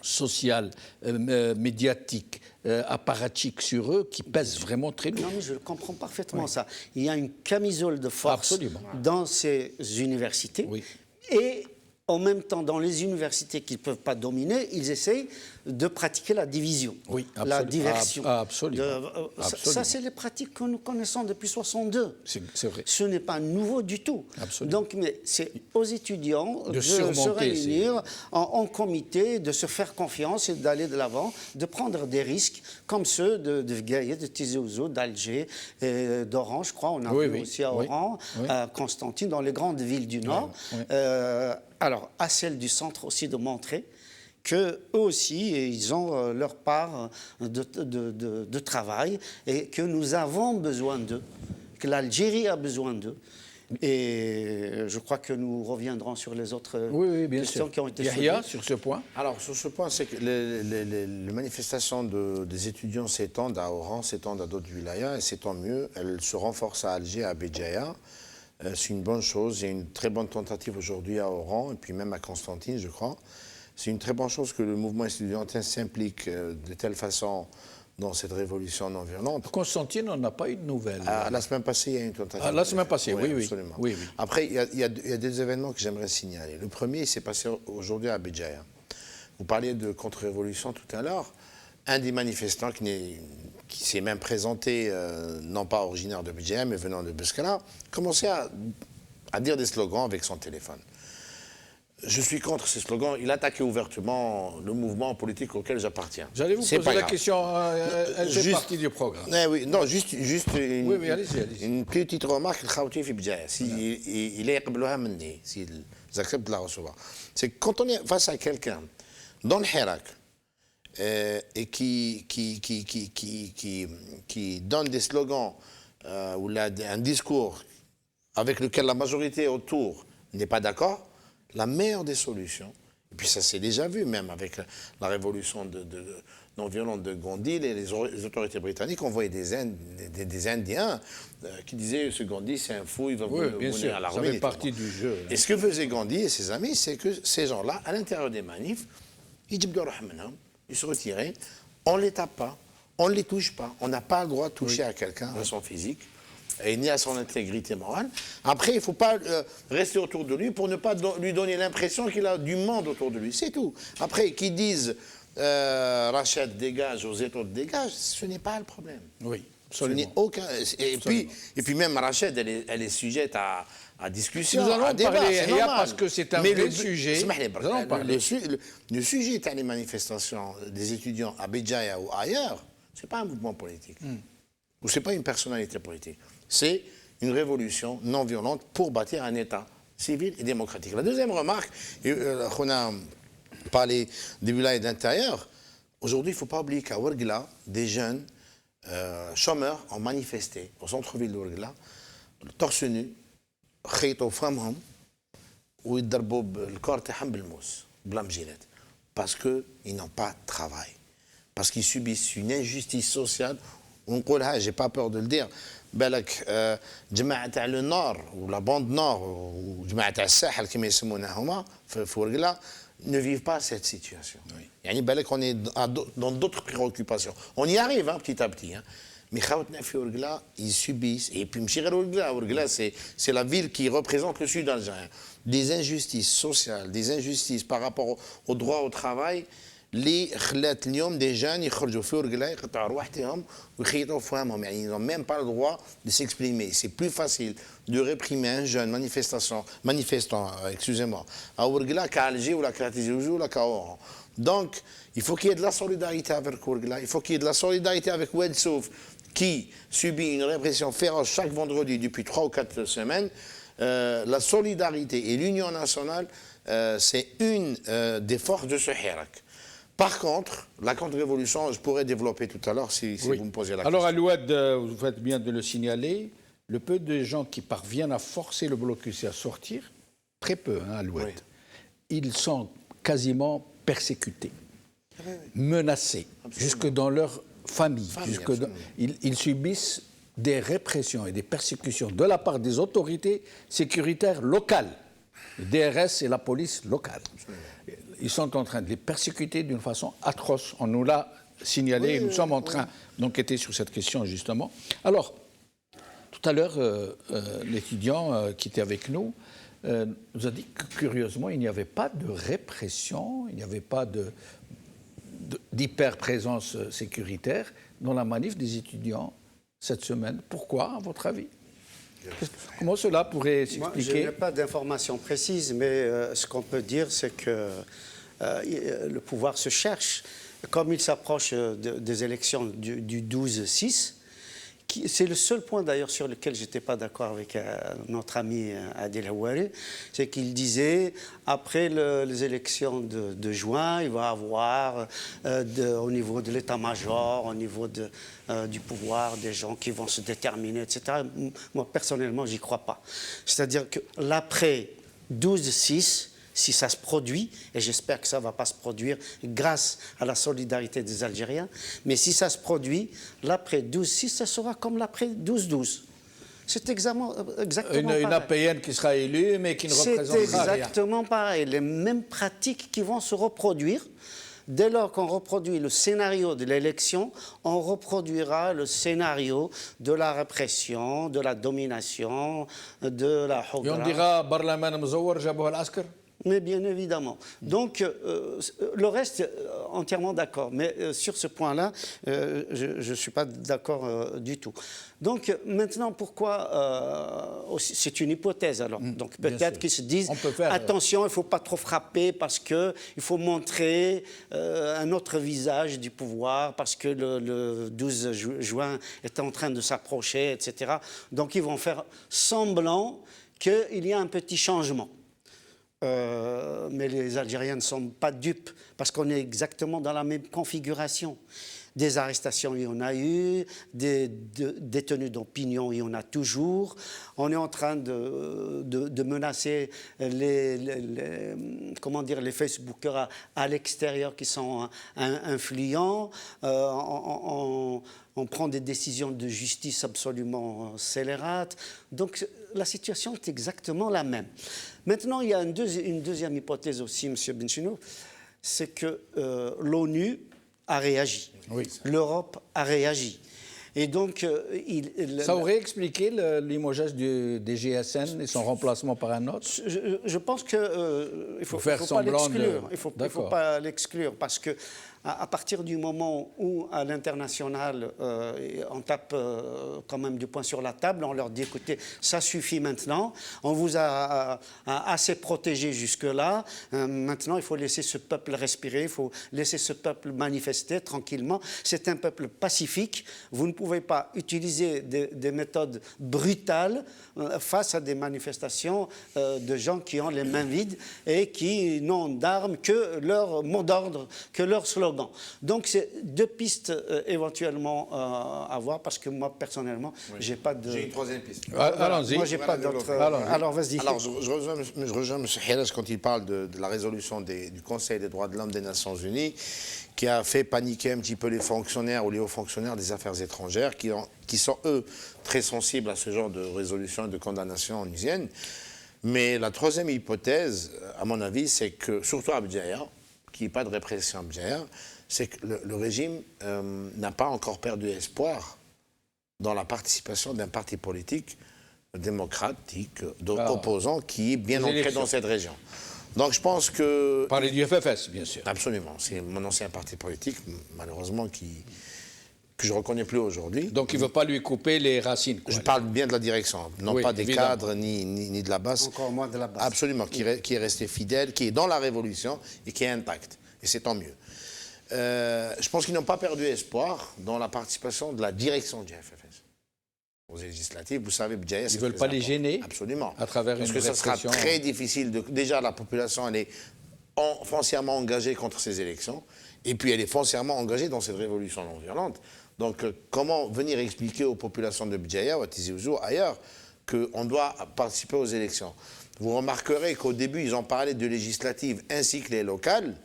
[SPEAKER 1] sociale, médiatique, apparatique sur eux qui pèse vraiment très lourd.
[SPEAKER 2] Non, mais je comprends parfaitement ça. Il y a une camisole de force
[SPEAKER 1] Absolument.
[SPEAKER 2] dans ces universités.
[SPEAKER 1] Oui.
[SPEAKER 2] Et en même temps, dans les universités qu'ils ne peuvent pas dominer, ils essayent de pratiquer la division,
[SPEAKER 1] Oui,
[SPEAKER 2] la diversion.
[SPEAKER 1] Absolument.
[SPEAKER 2] Ça, c'est les pratiques que nous connaissons depuis 62.
[SPEAKER 1] C'est vrai.
[SPEAKER 2] Ce n'est pas nouveau du tout.
[SPEAKER 1] Absolument.
[SPEAKER 2] Donc, mais c'est aux étudiants de se
[SPEAKER 1] surmonter
[SPEAKER 2] réunir en comité, de se faire confiance et d'aller de l'avant, de prendre des risques comme ceux de Vgaïa, de Tizi Ouzou, d'Alger, d'Oran, je crois. On a vu aussi à Oran, à Constantine, dans les grandes villes du Nord. Alors, à celle du centre aussi, de montrer qu'eux aussi, ils ont leur part de travail et que nous avons besoin d'eux, que l'Algérie a besoin d'eux. Et je crois que nous reviendrons sur les autres questions qui ont été
[SPEAKER 1] Yahya,
[SPEAKER 2] soulevées.
[SPEAKER 1] sur ce point.
[SPEAKER 7] Alors, sur ce point, c'est que les manifestations des étudiants s'étendent à Oran, s'étendent à d'autres wilayas, et c'est tant mieux. Elles se renforcent à Alger, à Béjaïa. C'est une bonne chose. Il y a une très bonne tentative aujourd'hui à Oran, et puis même à Constantine, je crois. C'est une très bonne chose que le mouvement estudiantin s'implique de telle façon dans cette révolution non violente.
[SPEAKER 1] Constantine, on n'a pas eu de nouvelles.
[SPEAKER 7] La semaine passée, il y a eu une tentative.
[SPEAKER 1] La semaine passée, oui.
[SPEAKER 7] Absolument.
[SPEAKER 1] Oui.
[SPEAKER 7] Après, il y a des événements que j'aimerais signaler. Le premier, il s'est passé aujourd'hui à Béjaïa. Vous parliez de contre-révolution tout à l'heure. Un des manifestants qui s'est même présenté, non pas originaire de Béjaïa, mais venant de Beskala, commençait à dire des slogans avec son téléphone. Je suis contre ces slogans. Il attaquait ouvertement le mouvement politique auquel j'appartiens.
[SPEAKER 1] J'allais vous poser la question, elle fait partie du programme.
[SPEAKER 7] Oui, non, juste
[SPEAKER 1] allez-y.
[SPEAKER 7] une petite remarque. Il est s'ils acceptent de la recevoir. C'est que quand on est face à quelqu'un dans le Hirak et qui donne des slogans ou un discours avec lequel la majorité autour n'est pas d'accord, la meilleure des solutions, et puis ça s'est déjà vu même avec la révolution non violente de Gandhi, les autorités britanniques envoyaient des Indiens qui disaient ce Gandhi c'est un fou, il va vous mener à la ruine.
[SPEAKER 1] Ça fait partie du jeu.
[SPEAKER 7] Et ce que faisait Gandhi et ses amis, c'est que ces gens-là, à l'intérieur des manifs, ils se retiraient, on ne les tape pas, on ne les touche pas, on n'a pas le droit de toucher à quelqu'un, à son physique, et ni à son intégrité morale. Après, il ne faut pas rester autour de lui pour ne pas lui donner l'impression qu'il a du monde autour de lui. C'est tout. Après, qu'ils disent Rachid dégage, Osette dégage, ce n'est pas le problème.
[SPEAKER 1] Oui, absolument.
[SPEAKER 7] Et puis même Rachid, elle est sujette à discussion.
[SPEAKER 1] Nous allons
[SPEAKER 7] à débat,
[SPEAKER 1] parler,
[SPEAKER 7] c'est normal.
[SPEAKER 1] parce que c'est un vrai sujet.
[SPEAKER 7] Nous allons parler. Le sujet des manifestations des étudiants à Béjaïa ou ailleurs, ce n'est pas un mouvement politique. Ou ce n'est pas une personnalité politique. C'est une révolution non violente pour bâtir un État civil et démocratique. La deuxième remarque, on a parlé des wilayas d'intérieur. Aujourd'hui, il ne faut pas oublier qu'à Ouargla, des jeunes chômeurs ont manifesté au centre-ville de Ouargla, torse nu, خيطوا فمهم ويضربوا بالكور تاعهم بالموس بلا مجيلات parce qu'ils n'ont pas de travail, parce qu'ils subissent une injustice sociale. ونقولها, j'ai pas peur de le dire, بالك جماعة تاع le nord ou la bande nord ou جماعة تاع الساحل كما يسمونها هما في ورقلة ne vivent pas cette situation. يعني بالك on est dans d'autres préoccupations. On y arrive petit à petit. Mais خاوتنا في ورقلة, ils subissent, et puis ماشي غير ورقلة, c'est la ville qui représente le sud algérien, des injustices sociales, des injustices par rapport au droit au travail. اللي خلات اليوم des jeunes يخرجوا في ورقلة يقطعوا رواحتهم ويخيطوا فمهم, يعني ils n'ont même pas le droit de s'exprimer. C'est plus facile de réprimer un jeune manifestant, excusez-moi, à Ouargla qu'à Alger ou qu'à Tizi Ouzou ou qu'à Oran. Donc, il faut qu'il y ait de la solidarité avec Ouargla, il faut qu'il y ait de la solidarité avec Oued Souf, qui subit une répression féroce chaque vendredi depuis 3 ou 4 semaines. la solidarité et l'union nationale, c'est une des forces de ce hirak. Par contre, la contre-révolution, je pourrais développer tout à l'heure si vous me posez la question.
[SPEAKER 1] Alors, Alouad, vous faites bien de le signaler, le peu de gens qui parviennent à forcer le blocus et à sortir, très peu, hein, Alouad, ils sont quasiment persécutés, menacés, jusque dans leur famille. Ils subissent des répressions et des persécutions de la part des autorités sécuritaires locales, le DRS et la police locale. Ils sont en train de les persécuter d'une façon atroce. On nous l'a signalé et nous sommes en train d'enquêter sur cette question, justement. Alors, tout à l'heure, l'étudiant qui était avec nous nous a dit que, curieusement, il n'y avait pas de répression, il n'y avait pas d'hyper-présence sécuritaire dans la manif des étudiants cette semaine. Pourquoi, à votre avis ? Comment cela pourrait s'expliquer ?
[SPEAKER 2] Je n'ai pas d'informations précises, mais ce qu'on peut dire, c'est que le pouvoir se cherche. Comme il s'approche des élections du 12-6, c'est le seul point d'ailleurs sur lequel je n'étais pas d'accord avec notre ami Adel Houari, c'est qu'il disait, après les élections de juin, il va y avoir au niveau de l'état-major, au niveau du pouvoir, des gens qui vont se déterminer, etc. Moi, personnellement, j'y crois pas. C'est-à-dire que l'après 12-6, si ça se produit, et j'espère que ça ne va pas se produire grâce à la solidarité des Algériens, mais si ça se produit, l'après 12-6, ça sera comme l'après 12-12. C'est exactement pareil.
[SPEAKER 1] Une APN qui sera élue, mais qui ne représentera rien.
[SPEAKER 2] C'est exactement pareil. Les mêmes pratiques qui vont se reproduire. Dès lors qu'on reproduit le scénario de l'élection, on reproduira le scénario de la répression, de la domination, de la...
[SPEAKER 1] Et on dira « Barlaman Mzawar, Jabou al-Askar »
[SPEAKER 2] Mais bien évidemment. Donc, le reste, entièrement d'accord. Mais sur ce point-là, je ne suis pas d'accord du tout. Donc, maintenant, pourquoi... c'est une hypothèse, alors. Donc, peut-être qu'ils se disent, attention, il ne faut pas trop frapper parce qu'il faut montrer un autre visage du pouvoir, parce que le 12 juin est en train de s'approcher, etc. Donc, ils vont faire semblant qu'il y a un petit changement. Mais les Algériens ne sont pas dupes parce qu'on est exactement dans la même configuration. Des arrestations, il y en a eu, des détenus d'opinion, il y en a toujours. On est en train de menacer les Facebookers à l'extérieur qui sont influents. On prend des décisions de justice absolument scélérates. Donc la situation est exactement la même. Maintenant, il y a une deuxième hypothèse aussi, M. Benchino, c'est que l'ONU a réagi. Oui. L'Europe a réagi. Et donc,
[SPEAKER 1] ça aurait expliqué limogeage des GSN et son remplacement par un autre.
[SPEAKER 2] Je pense qu'il ne faut pas l'exclure. Il faut pas l'exclure parce que à partir du moment où, à l'international, on tape quand même du poing sur la table, on leur dit, écoutez, ça suffit maintenant, on vous a assez protégé jusque-là, maintenant il faut laisser ce peuple respirer, il faut laisser ce peuple manifester tranquillement. C'est un peuple pacifique, vous ne pouvez pas utiliser des méthodes brutales face à des manifestations de gens qui ont les mains vides et qui n'ont d'armes que leur mot d'ordre, que leur slogan. Donc, c'est deux pistes éventuellement à voir parce que moi, personnellement, j'ai pas de...
[SPEAKER 7] J'ai une troisième piste.
[SPEAKER 1] Allons-y.
[SPEAKER 2] Moi, j'ai pas d'autre... Alors, vas-y.
[SPEAKER 7] Alors, je rejoins M. Hiraz quand il parle de la résolution du Conseil des droits de l'homme des Nations Unies qui a fait paniquer un petit peu les fonctionnaires ou les hauts fonctionnaires des affaires étrangères qui sont, eux, très sensibles à ce genre de résolution et de condamnation onusienne. Mais la troisième hypothèse, à mon avis, c'est que, surtout à Béjaïa, qu'il n'y ait pas de répression à Béjaïa, c'est que le régime n'a pas encore perdu espoir dans la participation d'un parti politique démocratique, opposant, qui est bien ancré dans cette région. Donc je pense que...
[SPEAKER 1] Parler du FFS, bien sûr.
[SPEAKER 7] Absolument. C'est mon ancien parti politique, malheureusement, que je ne reconnais plus aujourd'hui.
[SPEAKER 1] Donc il ne veut pas lui couper les racines.
[SPEAKER 7] Je parle bien de la direction, non pas des cadres ni de la base.
[SPEAKER 2] Encore moins de la base.
[SPEAKER 7] Absolument, qui est resté fidèle, qui est dans la révolution et qui est intact. Et c'est tant mieux. Je pense qu'ils n'ont pas perdu espoir dans la participation de la direction du FFS. aux législatives. Vous savez, Béjaïa,
[SPEAKER 1] Ils ne veulent pas les gêner.
[SPEAKER 7] Absolument.
[SPEAKER 1] À travers
[SPEAKER 7] Parce
[SPEAKER 1] une
[SPEAKER 7] que ça sera
[SPEAKER 1] répression.
[SPEAKER 7] très difficile. Déjà, la population, elle est foncièrement engagée contre ces élections. Et puis, elle est foncièrement engagée dans cette révolution non violente. Donc, comment venir expliquer aux populations de Béjaïa, ou à Tizi Ouzou, ailleurs, qu'on doit participer aux élections? Vous remarquerez qu'au début, ils ont parlé de législatives ainsi que les locales.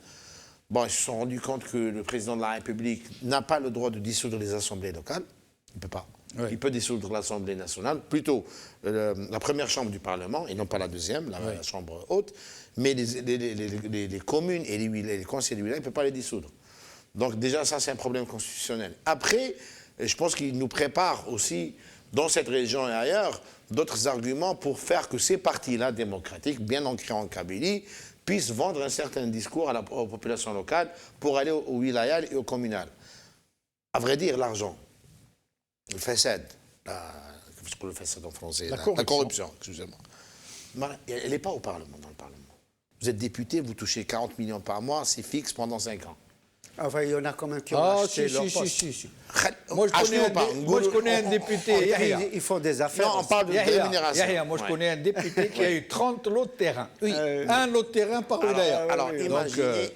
[SPEAKER 7] Bon, ils se sont rendus compte que le président de la République n'a pas le droit de dissoudre les assemblées locales. Il ne peut pas.
[SPEAKER 1] Oui.
[SPEAKER 7] Il peut dissoudre l'Assemblée nationale, plutôt la première chambre du Parlement, et non pas la deuxième, la chambre haute. Mais les communes et les conseils de wilaya, il ne peut pas les dissoudre. Donc déjà, ça, c'est un problème constitutionnel. Après, je pense qu'il nous prépare aussi, dans cette région et ailleurs, d'autres arguments pour faire que ces partis-là, démocratiques, bien ancrés en Kabylie, puissent vendre un certain discours aux populations locales pour aller au wilayal et au communal. À vrai dire, l'argent, le façade, qu'est-ce que le façade en français? La corruption, excusez-moi. Elle n'est pas au Parlement, dans le Parlement. Vous êtes député, vous touchez 40 millions par mois, c'est fixe pendant 5 ans.
[SPEAKER 2] Enfin, il y en a quand même qui ont acheté leur poste.
[SPEAKER 1] Si. Moi, je connais un député, Yahya.
[SPEAKER 2] Ils font des affaires.
[SPEAKER 7] Non, on parle de rémunération.
[SPEAKER 1] Yahya, moi, je connais un député qui a eu 30 lots de terrain. Oui, un lot de terrain par wilaya.
[SPEAKER 7] Alors,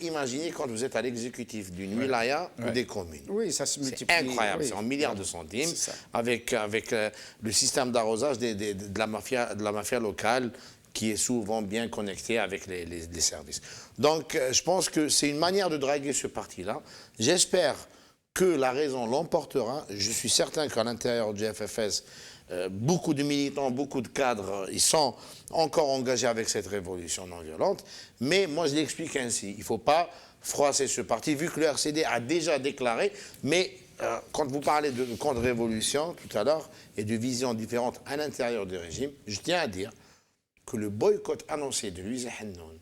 [SPEAKER 7] imaginez quand vous êtes à l'exécutif d'une wilaya ou des communes.
[SPEAKER 2] Oui, ça se multiplie.
[SPEAKER 7] C'est incroyable,
[SPEAKER 2] oui.
[SPEAKER 7] c'est en milliards de centimes, avec le système d'arrosage de la mafia locale, qui est souvent bien connecté avec les services. Donc, je pense que c'est une manière de draguer ce parti-là. J'espère que la raison l'emportera. Je suis certain qu'à l'intérieur du FFS, beaucoup de militants, beaucoup de cadres, ils sont encore engagés avec cette révolution non violente. Mais moi, je l'explique ainsi. Il ne faut pas froisser ce parti, vu que le RCD a déjà déclaré, mais quand vous parlez de contre-révolution tout à l'heure et de visions différentes à l'intérieur du régime, je tiens à dire que le boycott annoncé de Louise Hennoun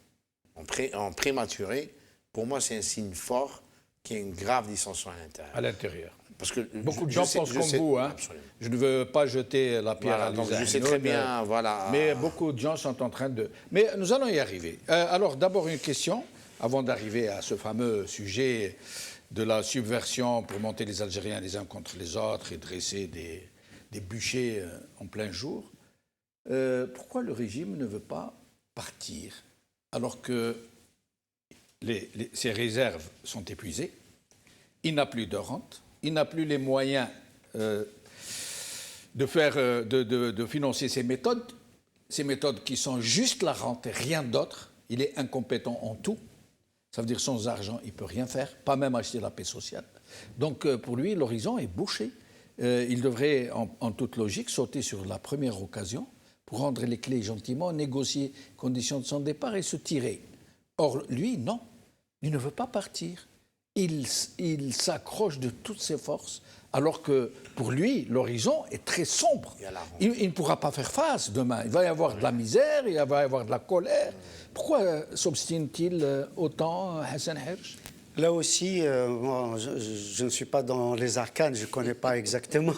[SPEAKER 7] en prématuré, pour moi, c'est un signe fort qu'il y a une grave dissension à l'intérieur.
[SPEAKER 1] À l'intérieur.
[SPEAKER 7] Parce que
[SPEAKER 1] beaucoup de gens pensent comme vous. Hein. Je ne veux pas jeter la pierre à Louise Hennoun.
[SPEAKER 7] Je sais très bien, voilà.
[SPEAKER 1] Mais beaucoup de gens sont en train de... Mais nous allons y arriver. Alors, d'abord, une question, avant d'arriver à ce fameux sujet de la subversion pour monter les Algériens les uns contre les autres et dresser des bûchers en plein jour. Pourquoi le régime ne veut pas partir alors que ses réserves sont épuisées, il n'a plus de rente, il n'a plus les moyens de financer ces méthodes qui sont juste la rente et rien d'autre. Il est incompétent en tout. Ça veut dire sans argent, il ne peut rien faire, pas même acheter la paix sociale. Donc pour lui, l'horizon est bouché. Il devrait, en toute logique, sauter sur la première occasion pour rendre les clés gentiment, négocier les conditions de son départ et se tirer. Or, lui, non. Il ne veut pas partir. Il s'accroche de toutes ses forces, alors que pour lui, l'horizon est très sombre. Il ne pourra pas faire face demain. Il va y avoir de la misère, il va y avoir de la colère. Pourquoi s'obstine-t-il autant, Hassan Herj ?
[SPEAKER 2] Là aussi, moi, je ne suis pas dans les arcanes, je ne connais pas exactement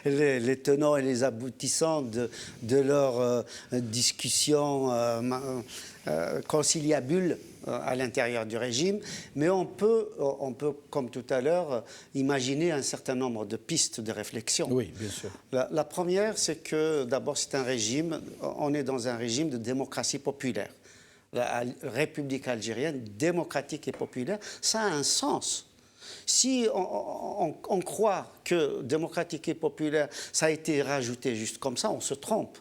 [SPEAKER 2] les tenants et les aboutissants de leur discussion conciliabule à l'intérieur du régime, mais on peut, comme tout à l'heure, imaginer un certain nombre de pistes de réflexion.
[SPEAKER 1] Oui, bien sûr.
[SPEAKER 2] La première, c'est que d'abord, c'est un régime, on est dans un régime de démocratie populaire. La République algérienne, démocratique et populaire, ça a un sens. Si on croit que démocratique et populaire, ça a été rajouté juste comme ça, on se trompe.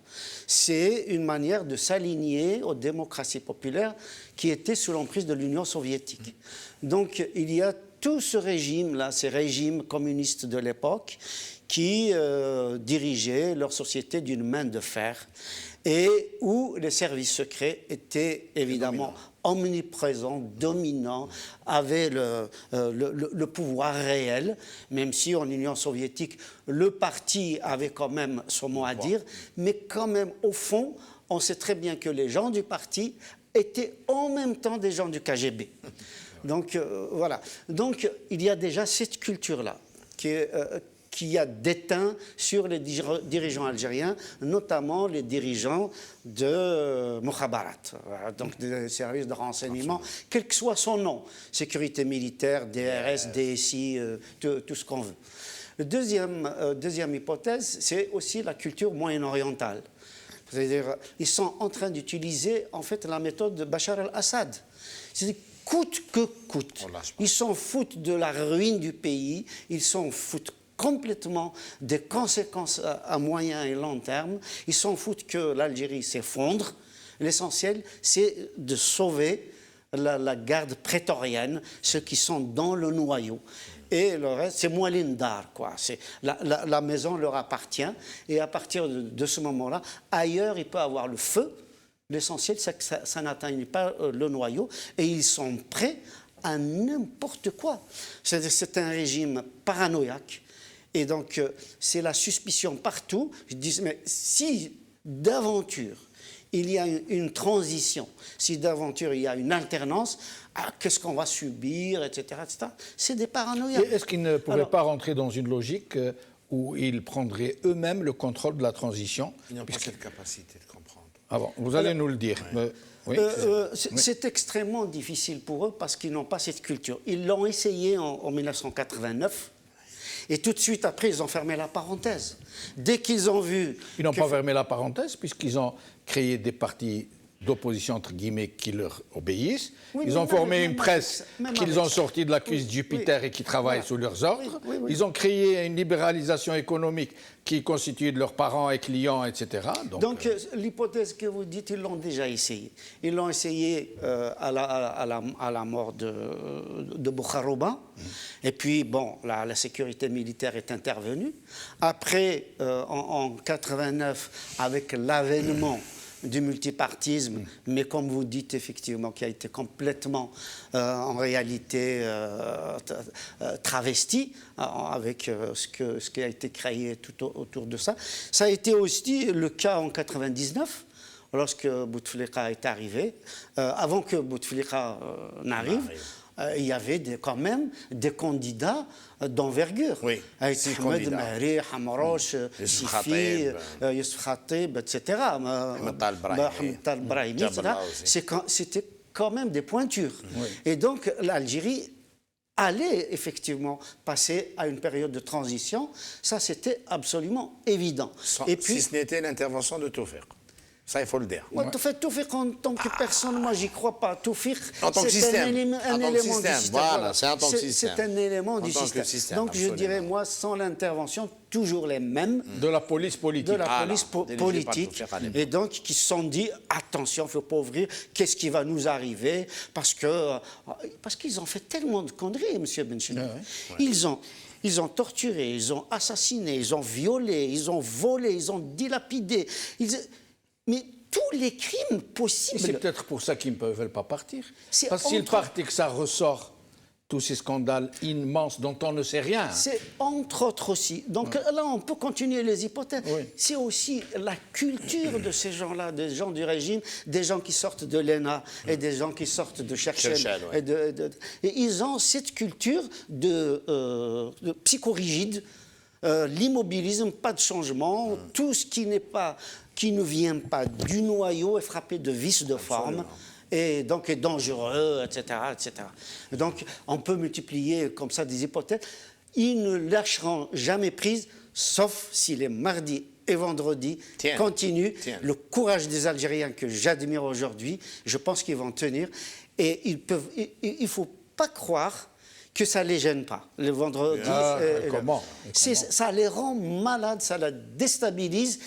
[SPEAKER 2] C'est une manière de s'aligner aux démocraties populaires qui étaient sous l'emprise de l'Union soviétique. Donc il y a tout ce régime-là, ces régimes communistes de l'époque, qui dirigeaient leur société d'une main de fer et où les services secrets étaient évidemment omniprésents, dominants, avaient le pouvoir réel, même si en Union soviétique, le parti avait quand même son mot à dire, mais quand même, au fond, on sait très bien que les gens du parti étaient en même temps des gens du KGB. Donc, voilà. Donc, il y a déjà cette culture-là qui a déteint sur les dirigeants algériens, notamment les dirigeants de Mukhabarat, donc des services de renseignement, quel que soit son nom, sécurité militaire, DRS, DSI, tout ce qu'on veut. La deuxième hypothèse, c'est aussi la culture moyen-orientale. C'est-à-dire, ils sont en train d'utiliser en fait la méthode de Bachar el-Assad. C'est coûte que coûte. Ils s'en foutent de la ruine du pays, ils s'en foutent complètement des conséquences à moyen et long terme, ils s'en foutent que l'Algérie s'effondre. L'essentiel, c'est de sauver la garde prétorienne, ceux qui sont dans le noyau. Et le reste, c'est moilindar, quoi. La maison leur appartient. Et à partir de ce moment-là, ailleurs, il peut y avoir le feu. L'essentiel, c'est que ça n'atteigne pas le noyau. Et ils sont prêts à n'importe quoi. C'est un régime paranoïaque. Et donc, c'est la suspicion partout. Je dis, mais si d'aventure, il y a une transition, si d'aventure il y a une alternance, qu'est-ce qu'on va subir, etc. etc. C'est des paranoïaques.
[SPEAKER 1] Est-ce qu'ils ne pourraient pas rentrer dans une logique où ils prendraient eux-mêmes le contrôle de la transition?
[SPEAKER 7] Ils n'ont pas cette capacité de comprendre.
[SPEAKER 1] Ah bon, vous allez nous le dire. Oui,
[SPEAKER 2] c'est extrêmement difficile pour eux parce qu'ils n'ont pas cette culture. Ils l'ont essayé en 1989. Et tout de suite après, ils ont fermé la parenthèse. Dès qu'ils ont vu...
[SPEAKER 1] Ils n'ont pas fermé la parenthèse puisqu'ils ont créé des partis d'opposition, entre guillemets, qui leur obéissent.
[SPEAKER 2] Oui,
[SPEAKER 1] ils ont formé une presse qu'ils ont sortie de la cuisse de Jupiter et qui travaille sous leurs ordres. Ils ont créé une libéralisation économique qui constitue de leurs parents et clients, etc.
[SPEAKER 2] Donc l'hypothèse que vous dites, ils l'ont déjà essayé. Ils l'ont essayé à la mort de Boukharaoba. Et puis, bon, la sécurité militaire est intervenue. Après, en 89, avec l'avènement du multipartisme, mais comme vous dites effectivement, qui a été complètement en réalité travesti avec ce qui a été créé tout autour de ça. Ça a été aussi le cas en 99, lorsque Bouteflika est arrivé. Avant que Bouteflika n'arrive, il y avait quand même des candidats d'envergure.
[SPEAKER 7] Oui,
[SPEAKER 2] Ahmed Mahri, Hamroche, Sifi, Youssef Khatib, etc. Ahmed Tal Brahimi, etc. C'était quand même des pointures. Oui. Et donc l'Algérie allait effectivement passer à une période de transition. Ça, c'était absolument évident.
[SPEAKER 7] Et puis, si ce n'était l'intervention de Toufik. Ça, il faut le dire.
[SPEAKER 2] Ouais. Toufik, en tant que personne, moi, j'y crois pas. Toufik,
[SPEAKER 7] c'est un élément du système.
[SPEAKER 2] Voilà,
[SPEAKER 7] c'est en tant que système.
[SPEAKER 2] C'est un élément du système. Donc, absolument. Je dirais, moi, sans l'intervention, toujours les mêmes.
[SPEAKER 1] De la police politique.
[SPEAKER 2] De la police politique. Et donc, qui se sont dit, attention, il ne faut pas ouvrir, qu'est-ce qui va nous arriver? Parce qu'ils ont fait tellement de conneries, M. Benchir. Ils ont torturé, ils ont assassiné, ils ont violé, ils ont volé, ils ont dilapidé. Mais tous les crimes possibles...
[SPEAKER 1] C'est peut-être pour ça qu'ils ne veulent pas partir. Parce qu'ils partent et que ça ressort, tous ces scandales immenses dont on ne sait rien.
[SPEAKER 2] C'est entre autres aussi. Donc là, on peut continuer les hypothèses. Oui. C'est aussi la culture de ces gens-là, des gens du régime, des gens qui sortent de l'ENA et des gens qui sortent de Cherchel. Et ils ont cette culture de psychorigide, l'immobilisme, pas de changement, tout ce qui ne vient pas du noyau est frappé de vices de forme. Et donc est dangereux, etc., etc. Donc on peut multiplier comme ça des hypothèses. Ils ne lâcheront jamais prise, sauf si les mardis et vendredis continuent. Le courage des Algériens que j'admire aujourd'hui, je pense qu'ils vont tenir. Et il ne faut pas croire que ça ne les gêne pas, le vendredi.
[SPEAKER 1] Comment
[SPEAKER 2] ça les rend malades, ça les déstabilise,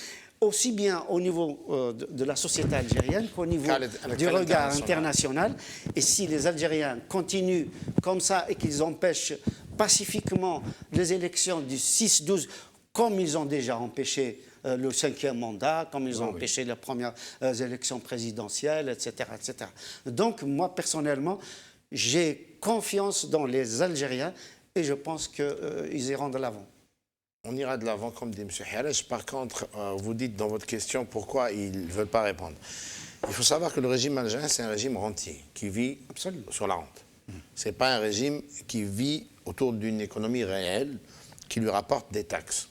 [SPEAKER 2] aussi bien au niveau de la société algérienne qu'au niveau du regard international. Et si les Algériens continuent comme ça et qu'ils empêchent pacifiquement les élections du 6-12, comme ils ont déjà empêché le 5e mandat, comme ils ont empêché les premières élections présidentielles, etc., etc. Donc, moi, personnellement, j'ai confiance dans les Algériens et je pense qu'ils iront de l'avant.
[SPEAKER 7] On ira de l'avant, comme dit M. Hiarech. Par contre, vous dites dans votre question pourquoi ils ne veulent pas répondre. Il faut savoir que le régime algérien, c'est un régime rentier qui vit sur la rente. Ce n'est pas un régime qui vit autour d'une économie réelle qui lui rapporte des taxes.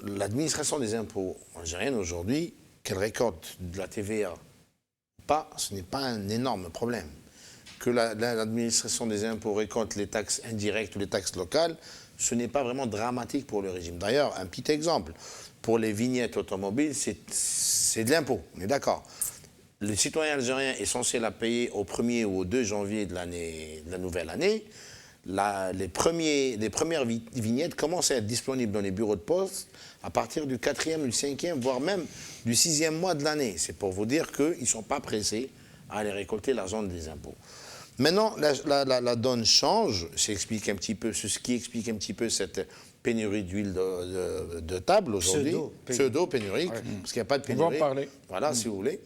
[SPEAKER 7] L'administration des impôts algérienne aujourd'hui, qu'elle récolte de la TVA ou pas, ce n'est pas un énorme problème. que l'administration des impôts récolte les taxes indirectes ou les taxes locales, ce n'est pas vraiment dramatique pour le régime. D'ailleurs, un petit exemple, pour les vignettes automobiles, c'est de l'impôt, on est d'accord. Le citoyen algérien est censé la payer au 1er ou au 2 janvier de la nouvelle année. Les premières vignettes commencent à être disponibles dans les bureaux de poste à partir du 4e, du 5e, voire même du 6e mois de l'année. C'est pour vous dire qu'ils ne sont pas pressés à aller récolter l'argent des impôts. Maintenant, la donne change, ce qui explique un petit peu cette pénurie d'huile de table aujourd'hui. Pseudo-pénurie, parce qu'il n'y a pas de pénurie.
[SPEAKER 1] On va en parler.
[SPEAKER 7] Voilà, si vous voulez.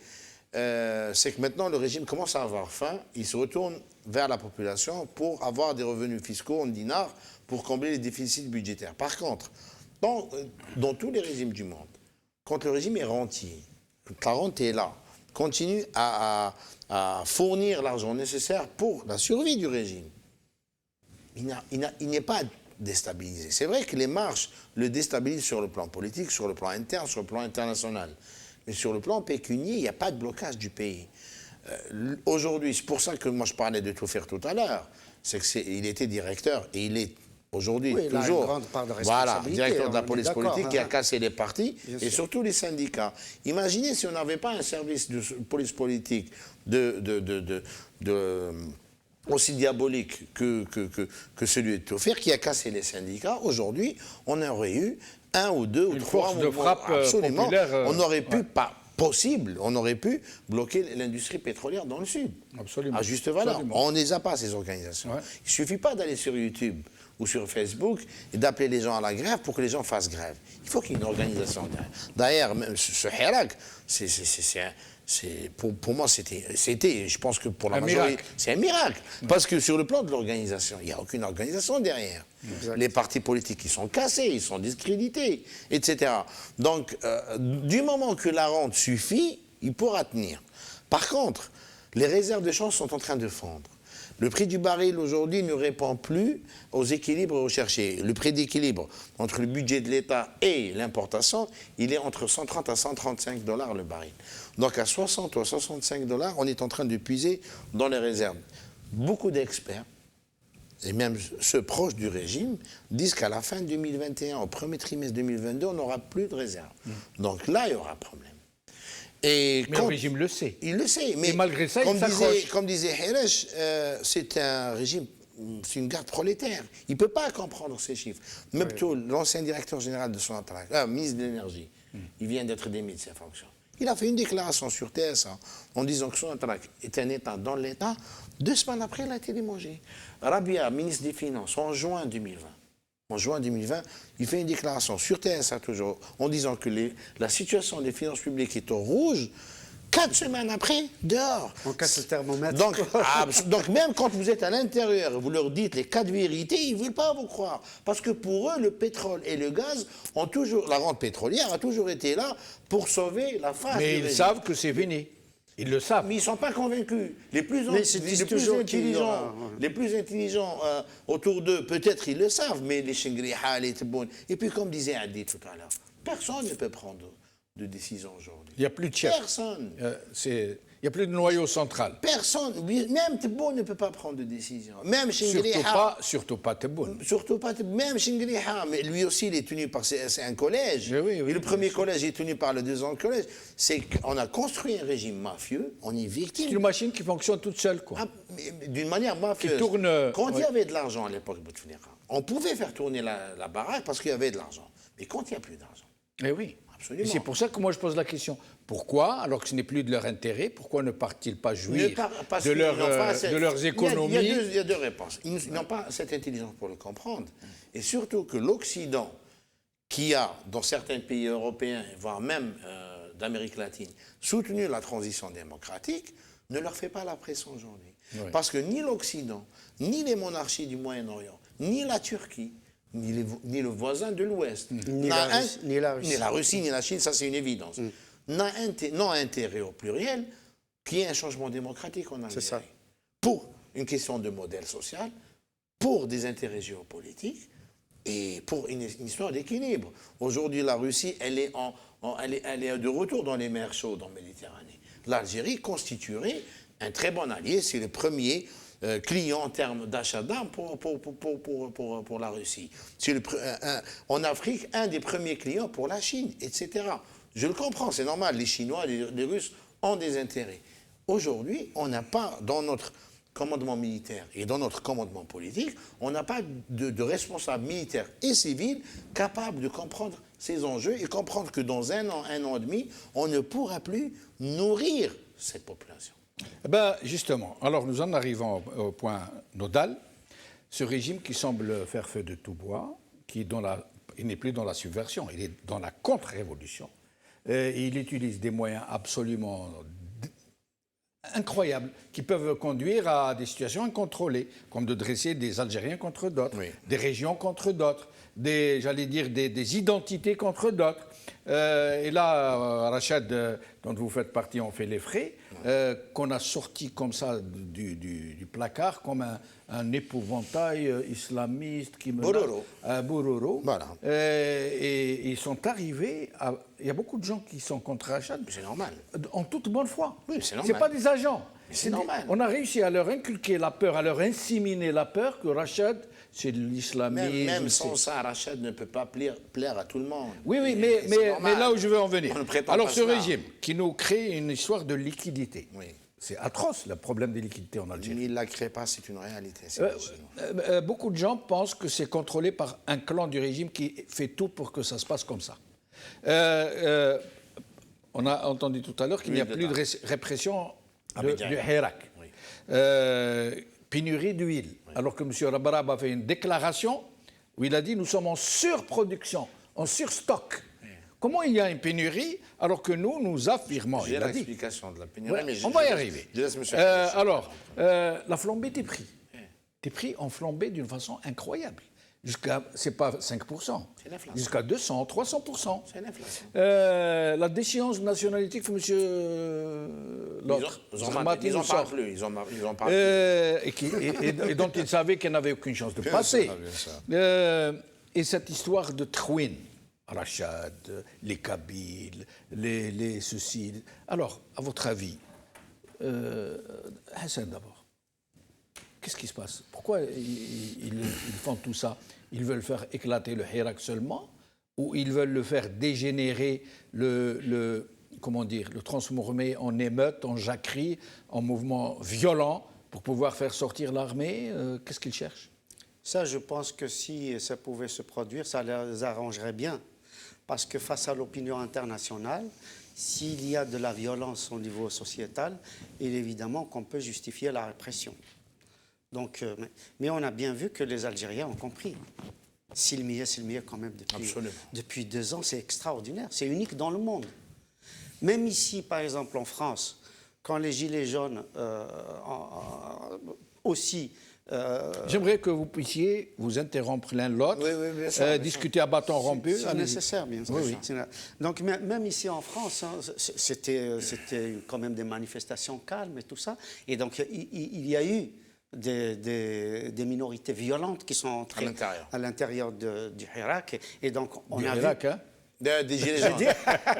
[SPEAKER 7] C'est que maintenant, le régime commence à avoir faim. Il se retourne vers la population pour avoir des revenus fiscaux en dinars pour combler les déficits budgétaires. Par contre, dans tous les régimes du monde, quand le régime est rentier, quand la rente est là, continue à fournir l'argent nécessaire pour la survie du régime, il n'est pas déstabilisé. C'est vrai que les marches le déstabilisent sur le plan politique, sur le plan interne, sur le plan international. Mais sur le plan pécunier, il n'y a pas de blocage du pays. Aujourd'hui, c'est pour ça que moi je parlais de tout faire tout à l'heure, c'est qu'il était directeur et il est aujourd'hui toujours
[SPEAKER 2] une grande part de responsabilité,
[SPEAKER 7] directeur de la police politique qui a
[SPEAKER 2] hein.
[SPEAKER 7] cassé les partis et
[SPEAKER 2] sûr.
[SPEAKER 7] surtout les syndicats. Imaginez si on n'avait pas un service de police politique aussi diabolique que celui de Taufer qui a cassé les syndicats. Aujourd'hui, on aurait eu 1 ou 2 ou 3
[SPEAKER 1] force de frappe
[SPEAKER 7] absolument.
[SPEAKER 1] populaire.
[SPEAKER 7] On aurait pu, pas possible, on aurait pu bloquer l'industrie pétrolière dans le Sud.
[SPEAKER 1] Absolument.
[SPEAKER 7] À juste valeur.
[SPEAKER 1] Absolument.
[SPEAKER 7] On ne les a pas, ces organisations.
[SPEAKER 1] Ouais.
[SPEAKER 7] Il ne suffit pas d'aller sur YouTube ou sur Facebook et d'appeler les gens à la grève pour que les gens fassent grève. Il faut qu'il y ait une organisation derrière. D'ailleurs, ce hirak, pour moi, c'était, je pense que pour la majorité, c'est un miracle. Parce que sur le plan de l'organisation, il n'y a aucune organisation derrière. Exact. Les partis politiques, ils sont cassés, ils sont discrédités, etc. Donc, du moment que la rente suffit, il pourra tenir. Par contre, les réserves de change sont en train de fondre. Le prix du baril aujourd'hui ne répond plus aux équilibres recherchés. Le prix d'équilibre entre le budget de l'État et l'importation, il est entre 130 à 135 $ le baril. Donc à 60 ou à 65 $, on est en train de puiser dans les réserves. Beaucoup d'experts, et même ceux proches du régime, disent qu'à la fin 2021, au premier trimestre 2022, on n'aura plus de réserves. Donc là, il y aura problème. Mais
[SPEAKER 1] le régime le sait.
[SPEAKER 7] Il le sait. Mais
[SPEAKER 1] malgré ça, il s'accroche.
[SPEAKER 7] Comme disait Heresh, c'est un régime, c'est une garde prolétaire. Il ne peut pas comprendre ces chiffres. Mebtoul, l'ancien directeur général de Sonatrach, ministre de l'Énergie, il vient d'être démis de ses fonctions. Il a fait une déclaration sur TSA en disant que Sonatrach est un État dans l'État. 2 semaines après, il a été limogé. Rabia, ministre des Finances, en juin 2020. En juin 2020, il fait une déclaration sur TSA toujours, en disant que la situation des finances publiques est au rouge. 4 semaines après, dehors.
[SPEAKER 2] On casse le thermomètre.
[SPEAKER 7] Donc même quand vous êtes à l'intérieur, vous leur dites les 4 vérités, ils ne veulent pas vous croire. Parce que pour eux, le pétrole et le gaz ont toujours, la rente pétrolière a toujours été là pour sauver la face.
[SPEAKER 1] Mais ils savent que c'est fini. Ils le savent.
[SPEAKER 7] Mais ils ne sont pas convaincus. Les plus intelligents autour d'eux, peut-être ils le savent, mais les Shingriha, les Tebboune. Et puis, comme disait Adi tout à l'heure, personne ne peut prendre de décision aujourd'hui.
[SPEAKER 1] Il n'y a plus de chef.
[SPEAKER 7] Personne.
[SPEAKER 1] Il n'y a plus de noyau central.
[SPEAKER 7] Personne. Même Tebboune ne peut pas prendre de décision. Même Shingriha.
[SPEAKER 1] Surtout pas Tebboune.
[SPEAKER 7] Surtout pas Tebboune. Même Shingriha. Mais lui aussi, il est tenu par un collège.
[SPEAKER 1] Oui,
[SPEAKER 7] et le premier collège est tenu par le deuxième collège. C'est qu'on a construit un régime mafieux. On est victime.
[SPEAKER 1] C'est une machine qui fonctionne toute seule, quoi.
[SPEAKER 7] D'une manière mafieuse.
[SPEAKER 1] Qui tourne.
[SPEAKER 7] Quand il y avait de l'argent à l'époque de Bouteflika, on pouvait faire tourner la baraque parce qu'il y avait de l'argent. Mais quand il n'y a plus d'argent.
[SPEAKER 1] Eh oui.
[SPEAKER 7] Absolument.
[SPEAKER 1] Et c'est pour ça que moi je pose la question. Pourquoi, alors que ce n'est plus de leur intérêt, pourquoi ne partent-ils pas jouir de leurs économies?
[SPEAKER 7] Il y a deux réponses. Ils n'ont pas cette intelligence pour le comprendre. Et surtout que l'Occident, qui a, dans certains pays européens, voire même d'Amérique latine, soutenu la transition démocratique, ne leur fait pas la pression aujourd'hui. Oui. Parce que ni l'Occident, ni les monarchies du Moyen-Orient, ni la Turquie, ni le voisin de l'Ouest,
[SPEAKER 2] ni la Russie,
[SPEAKER 7] ni la Chine, ça c'est une évidence, n'ont intérêt au pluriel qu'il y ait un changement démocratique en Algérie. C'est ça. Pour une question de modèle social, pour des intérêts géopolitiques et pour une histoire d'équilibre. Aujourd'hui, la Russie, elle est de retour dans les mers chaudes en Méditerranée. L'Algérie constituerait un très bon allié, c'est le premier client en termes d'achat d'armes pour la Russie. C'est en Afrique, un des premiers clients pour la Chine, etc. Je le comprends, c'est normal, les Chinois, les Russes ont des intérêts. Aujourd'hui, on n'a pas, dans notre commandement militaire et dans notre commandement politique, on n'a pas de responsables militaires et civils capables de comprendre ces enjeux et comprendre que dans un an et demi, on ne pourra plus nourrir cette population.
[SPEAKER 1] Eh ben justement, alors nous en arrivons au point nodal, ce régime qui semble faire feu de tout bois, il n'est plus dans la subversion, il est dans la contre-révolution. Il utilise des moyens absolument incroyables qui peuvent conduire à des situations incontrôlées, comme de dresser des Algériens contre d'autres, oui, des régions contre d'autres, j'allais dire des identités contre d'autres. Et là, Rachad, dont vous faites partie, on fait les frais, qu'on a sorti comme ça du placard, comme un épouvantail islamiste qui menace un Bororo. Voilà. Et ils sont arrivés il y a beaucoup de gens qui sont contre Rachad.
[SPEAKER 7] C'est normal.
[SPEAKER 1] En toute bonne foi.
[SPEAKER 7] Oui, c'est normal.
[SPEAKER 1] Ce n'est pas des agents.
[SPEAKER 7] C'est normal.
[SPEAKER 1] On a réussi à leur inculquer la peur, à leur inséminer la peur que Rachad, c'est de l'islamisme.
[SPEAKER 7] Même sans ça, Rachad ne peut pas plaire à tout le monde.
[SPEAKER 1] Oui, oui, mais là où je veux en venir. Alors ce régime qui nous crée une histoire de liquidité. Oui. C'est atroce, le problème des liquidités en Algérie.
[SPEAKER 7] Il ne la crée pas, c'est une réalité.
[SPEAKER 1] Beaucoup de gens pensent que c'est contrôlé par un clan du régime qui fait tout pour que ça se passe comme ça. On a entendu tout à l'heure qu'il n'y a plus de répression du Hirak. Oui. Pénurie d'huile. Oui. Alors que M. Rabarab a fait une déclaration où il a dit « nous sommes en surproduction, en surstock ». Comment il y a une pénurie alors que nous affirmons...
[SPEAKER 7] J'ai l'explication de la pénurie, mais
[SPEAKER 1] on va y arriver. Alors, la flambée des prix. Les prix ont flambé d'une façon incroyable. C'est pas 5%, jusqu'à 200, 300%. C'est l'inflation. La déchéance de nationalité que M. l'autre,
[SPEAKER 7] ils en parlent plus.
[SPEAKER 1] Et dont ils savaient qu'elle n'avait aucune chance de passer. Et cette histoire de Trouin, Rachad, les Kabyles, les ceci. Alors, à votre avis, Hassan d'abord, qu'est-ce qui se passe? Pourquoi ils font tout ça? Ils veulent faire éclater le Hirak seulement, ou ils veulent le faire dégénérer, le transformer en émeute, en jacquerie, en mouvement violent pour pouvoir faire sortir l'armée? Qu'est-ce qu'ils cherchent?
[SPEAKER 2] Ça, je pense que si ça pouvait se produire, ça les arrangerait bien. Parce que face à l'opinion internationale, s'il y a de la violence au niveau sociétal, il est évidemment qu'on peut justifier la répression. Donc, mais on a bien vu que les Algériens ont compris. Silmiya quand même depuis 2 ans, c'est extraordinaire, c'est unique dans le monde. Même ici, par exemple en France, quand les Gilets jaunes aussi...
[SPEAKER 1] J'aimerais que vous puissiez vous interrompre l'un l'autre, discuter à bâton rompu.
[SPEAKER 2] C'est nécessaire, bien sûr. Oui. Donc même ici en France, hein, c'était quand même des manifestations calmes et tout ça. Et donc il y a eu des minorités violentes qui sont entrées à l'intérieur du Hirak. Et donc on a vu...
[SPEAKER 1] Hein?
[SPEAKER 7] Des Gilets jaunes.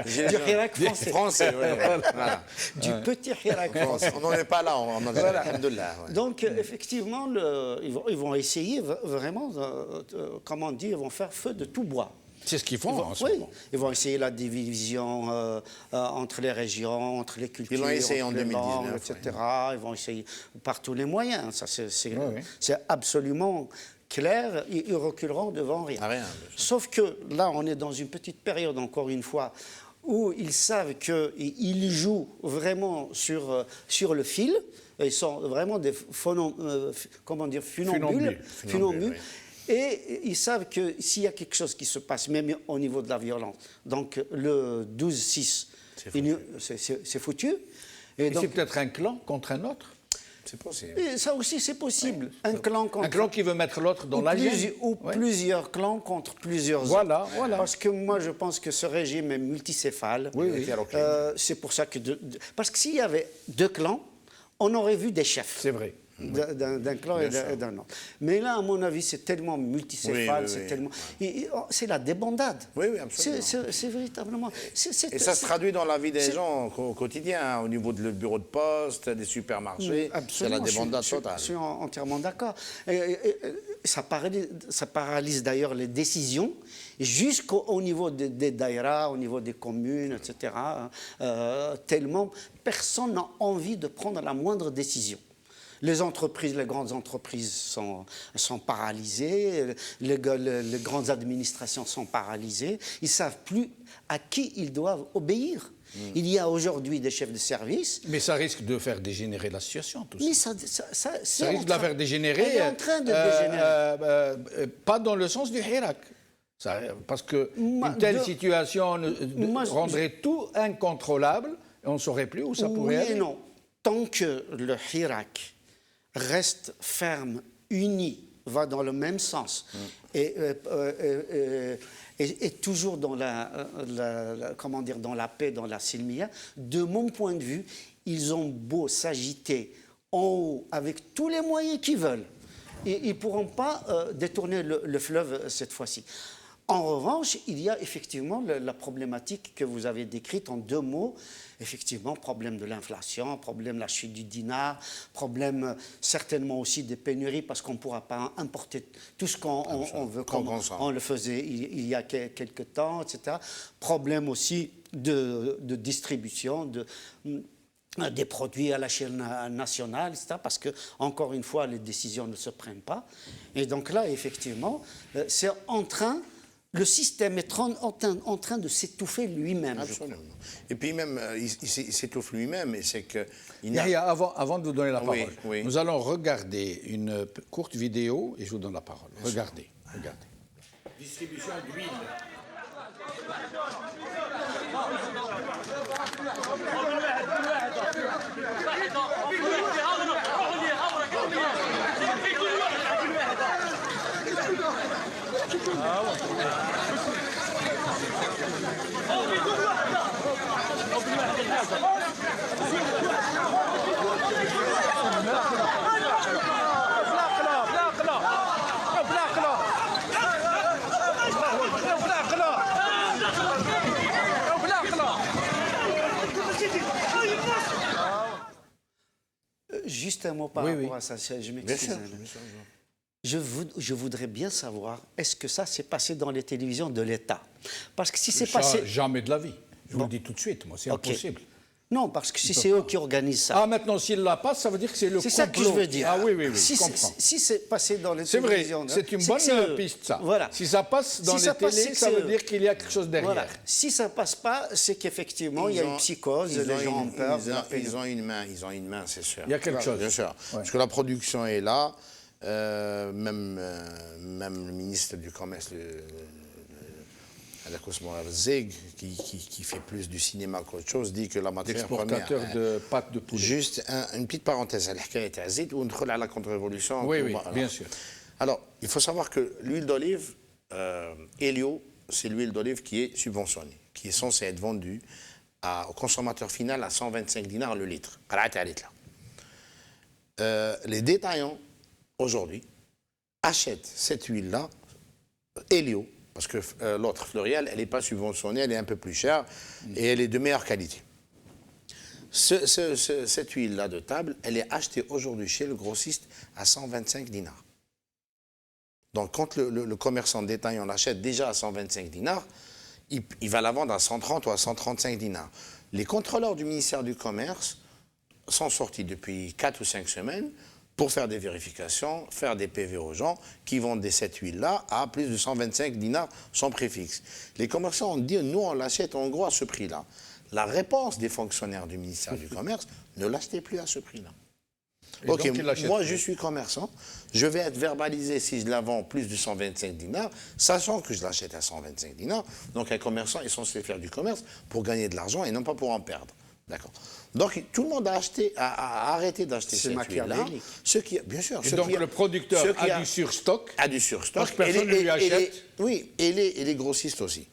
[SPEAKER 2] Du Hirak français.
[SPEAKER 7] Voilà.
[SPEAKER 2] Du petit Hirak français.
[SPEAKER 7] On n'en est pas là, on en est là.
[SPEAKER 2] Donc, effectivement, ils vont essayer vraiment, comment dire, ils vont faire feu de tout bois.
[SPEAKER 1] C'est ce qu'ils font en ce moment.
[SPEAKER 2] Ils vont essayer la division entre les régions, entre les cultures,
[SPEAKER 7] ils l'ont essayé en 2019,
[SPEAKER 2] etc. Ils vont essayer par tous les moyens. Ça, c'est absolument... clair, ils reculeront devant rien. Sauf que là, on est dans une petite période, encore une fois, où ils savent qu'ils jouent vraiment sur le fil. Ils sont vraiment des funambules. Et ils savent que s'il y a quelque chose qui se passe, même au niveau de la violence, donc le 12-6, c'est foutu.
[SPEAKER 1] Et c'est peut-être un clan contre un autre?
[SPEAKER 7] C'est possible.
[SPEAKER 2] Et ça aussi, c'est possible.
[SPEAKER 1] Oui. Un clan qui veut mettre l'autre dans la gêne.
[SPEAKER 2] Ou plusieurs clans contre plusieurs autres.
[SPEAKER 1] Voilà.
[SPEAKER 2] Parce que moi, je pense que ce régime est multicéphale.
[SPEAKER 1] Oui.
[SPEAKER 2] C'est pour ça que... Parce que s'il y avait 2 clans, on aurait vu des chefs.
[SPEAKER 1] C'est vrai.
[SPEAKER 2] d'un clan et d'un autre. Mais là, à mon avis, c'est tellement multicéphale, c'est tellement... C'est la débandade.
[SPEAKER 7] Oui, oui, absolument.
[SPEAKER 2] C'est véritablement...
[SPEAKER 7] Et ça se traduit dans la vie des gens au quotidien, hein, au niveau du bureau de poste, des supermarchés. C'est la débandade totale.
[SPEAKER 2] Je suis entièrement d'accord. Ça paralyse d'ailleurs les décisions jusqu'au niveau des daïras, au niveau des communes, etc. Tellement personne n'a envie de prendre la moindre décision. Les grandes entreprises sont paralysées, les grandes administrations sont paralysées. Ils ne savent plus à qui ils doivent obéir. Il y a aujourd'hui des chefs de service.
[SPEAKER 1] Mais ça risque de faire dégénérer la situation, tout ça.
[SPEAKER 2] Mais
[SPEAKER 1] ça risque de la faire dégénérer.
[SPEAKER 2] Elle est en train de dégénérer.
[SPEAKER 1] Pas dans le sens du Hirak. Parce qu'une telle situation rendrait tout incontrôlable et on ne saurait plus où ça pourrait aller.
[SPEAKER 2] Oui et non. Tant que le Hirak reste ferme, uni, va dans le même sens et toujours dans dans la paix, dans la silmia, de mon point de vue, ils ont beau s'agiter en haut avec tous les moyens qu'ils veulent, et ils ne pourront pas détourner le fleuve cette fois-ci. En revanche, il y a effectivement la problématique que vous avez décrite en 2 mots. Effectivement, problème de l'inflation, problème de la chute du dinar, problème certainement aussi des pénuries parce qu'on ne pourra pas importer tout ce qu'on veut comme on le faisait il y a quelques temps, etc. Problème aussi de distribution, des produits à l'échelle nationale, etc., parce que, encore une fois, les décisions ne se prennent pas. Et donc là, effectivement, c'est le système est en train de s'étouffer lui-même.
[SPEAKER 7] Absolument. Et puis même, il s'étouffe lui-même. Et c'est que...
[SPEAKER 1] Avant de vous donner la parole,
[SPEAKER 7] oui.
[SPEAKER 1] Nous allons regarder une courte vidéo et je vous donne la parole. Regardez. Distribution d'huile.
[SPEAKER 2] Juste un mot par rapport à ça, je m'excuse. Je voudrais bien savoir, est-ce que ça s'est passé dans les télévisions de l'État? Parce que si c'est passé...
[SPEAKER 1] Jamais de la vie. Je vous le dis tout de suite, moi, c'est impossible.
[SPEAKER 2] Non, parce que si c'est eux qui organisent ça...
[SPEAKER 1] Ah, maintenant, s'ils la passent, ça veut dire que c'est le complot.
[SPEAKER 2] C'est ça que je veux dire.
[SPEAKER 1] Ah oui, je comprends.
[SPEAKER 2] Si c'est passé dans les
[SPEAKER 1] télévisions... C'est vrai, c'est une bonne piste, ça.
[SPEAKER 2] Voilà.
[SPEAKER 1] Si ça passe dans les télés, ça veut dire qu'il y a quelque chose derrière. Voilà.
[SPEAKER 2] Si ça ne passe pas, c'est qu'effectivement, il y a une psychose, les gens ont peur.
[SPEAKER 7] Ils ont une main, c'est sûr.
[SPEAKER 1] Il y a quelque chose.
[SPEAKER 7] Bien sûr. Parce que la production est là. Même le ministre du Commerce, Alakos Morazeg, qui fait plus du cinéma qu'autre chose, dit que la matière première...
[SPEAKER 1] Exportateur de pâtes de poulet.
[SPEAKER 7] Juste une petite parenthèse. On entre à la contre-révolution.
[SPEAKER 1] Oui, bien sûr.
[SPEAKER 7] Alors, il faut savoir que l'huile d'olive, Helio, c'est l'huile d'olive qui est subventionnée, qui est censée être vendue au consommateur final à 125 dinars le litre. Les détaillants, aujourd'hui, achètent cette huile-là, Helio, parce que l'autre, Fleurial, elle n'est pas subventionnée, elle est un peu plus chère et elle est de meilleure qualité. Cette huile-là de table, elle est achetée aujourd'hui chez le grossiste à 125 dinars. Donc, quand le commerçant détaillant l'achète déjà à 125 dinars, il va la vendre à 130 ou à 135 dinars. Les contrôleurs du ministère du Commerce sont sortis depuis 4 ou 5 semaines pour faire des vérifications, faire des PV aux gens qui vendent cette huile-là à plus de 125 dinars sans préfixe. Les commerçants ont dit, nous, on l'achète en gros à ce prix-là. La réponse des fonctionnaires du ministère du Commerce, ne l'achetez plus à ce prix-là. Ok, moi, je suis commerçant, je vais être verbalisé si je la vends plus de 125 dinars, sachant que je l'achète à 125 dinars. Donc, un commerçant est censé faire du commerce pour gagner de l'argent et non pas pour en perdre. D'accord. Donc, tout le monde a arrêté d'acheter cette huile-là. Bien sûr.
[SPEAKER 1] Et donc, le producteur a du surstock.
[SPEAKER 7] A du surstock.
[SPEAKER 1] Parce que personne ne lui achète.
[SPEAKER 7] Oui, et les grossistes aussi.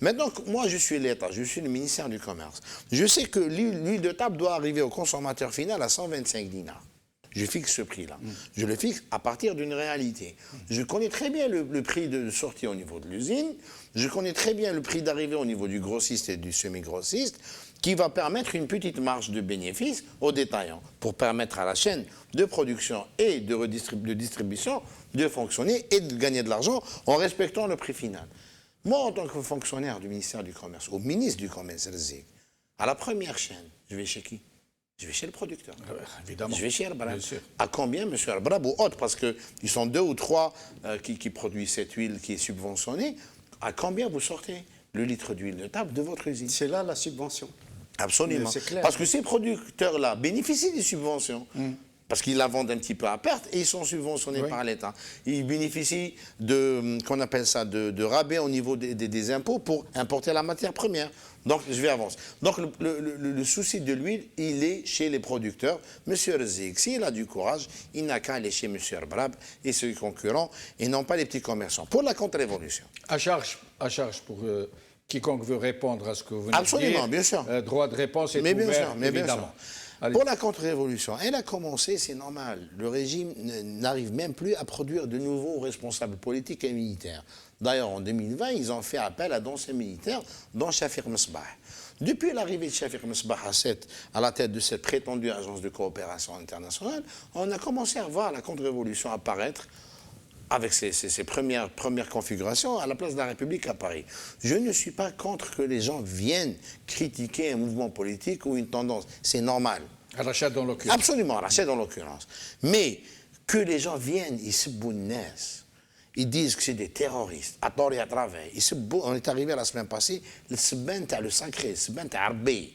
[SPEAKER 7] Maintenant, moi, je suis l'État, je suis le ministère du Commerce. Je sais que l'huile de table doit arriver au consommateur final à 125 dinars. Je fixe ce prix-là. Je le fixe à partir d'une réalité. Je connais très bien le prix de sortie au niveau de l'usine. Je connais très bien le prix d'arrivée au niveau du grossiste et du semi-grossiste, qui va permettre une petite marge de bénéfice aux détaillants pour permettre à la chaîne de production et de distribution de fonctionner et de gagner de l'argent en respectant le prix final. Moi, en tant que fonctionnaire du ministère du Commerce, au ministre du Commerce, à la première chaîne, je vais chez qui? Je vais chez le producteur.
[SPEAKER 1] Évidemment.
[SPEAKER 7] Je vais chez Herbrab.
[SPEAKER 1] Bien sûr.
[SPEAKER 7] À combien, M. Herbrab ou autre? Parce qu'ils sont 2 ou 3 qui produisent cette huile qui est subventionnée. À combien vous sortez le litre d'huile de table de votre usine?
[SPEAKER 2] C'est là la subvention.
[SPEAKER 7] Absolument.
[SPEAKER 2] Mais c'est clair.
[SPEAKER 7] Parce que ces producteurs-là bénéficient des subventions. Parce qu'ils la vendent un petit peu à perte et ils sont subventionnés par l'État. Ils bénéficient qu'on appelle ça, de rabais au niveau des impôts pour importer la matière première. Donc, je vais avancer. Donc, le souci de l'huile, il est chez les producteurs. Monsieur Rezik, s'il a du courage, il n'a qu'à aller chez Monsieur Herbrab et ses concurrents et non pas les petits commerçants. Pour la contre-révolution.
[SPEAKER 1] À charge pour quiconque veut répondre à ce que vous venez de dire.
[SPEAKER 7] Absolument, bien sûr.
[SPEAKER 1] Droit de réponse est
[SPEAKER 7] Mais bien
[SPEAKER 1] ouvert,
[SPEAKER 7] sûr, mais bien
[SPEAKER 1] évidemment.
[SPEAKER 7] sûr. Pour la contre-révolution, elle a commencé, c'est normal. Le régime n'arrive même plus à produire de nouveaux responsables politiques et militaires. D'ailleurs, en 2020, ils ont fait appel à d'anciens militaires, dont Shafir Mesbah. Depuis l'arrivée de Shafir Mesbah à la tête de cette prétendue agence de coopération internationale, on a commencé à voir la contre-révolution apparaître avec ses premières configurations à la place de la République à Paris. Je ne suis pas contre que les gens viennent critiquer un mouvement politique ou une tendance. C'est normal.
[SPEAKER 1] Rachad dans l'occurrence.
[SPEAKER 7] Absolument, Rachad dans l'occurrence. Mais que les gens viennent, ils se bounissent. Ils disent que c'est des terroristes, à tort et à travers. On est arrivé la semaine passée, le sacré, le semaine arbé.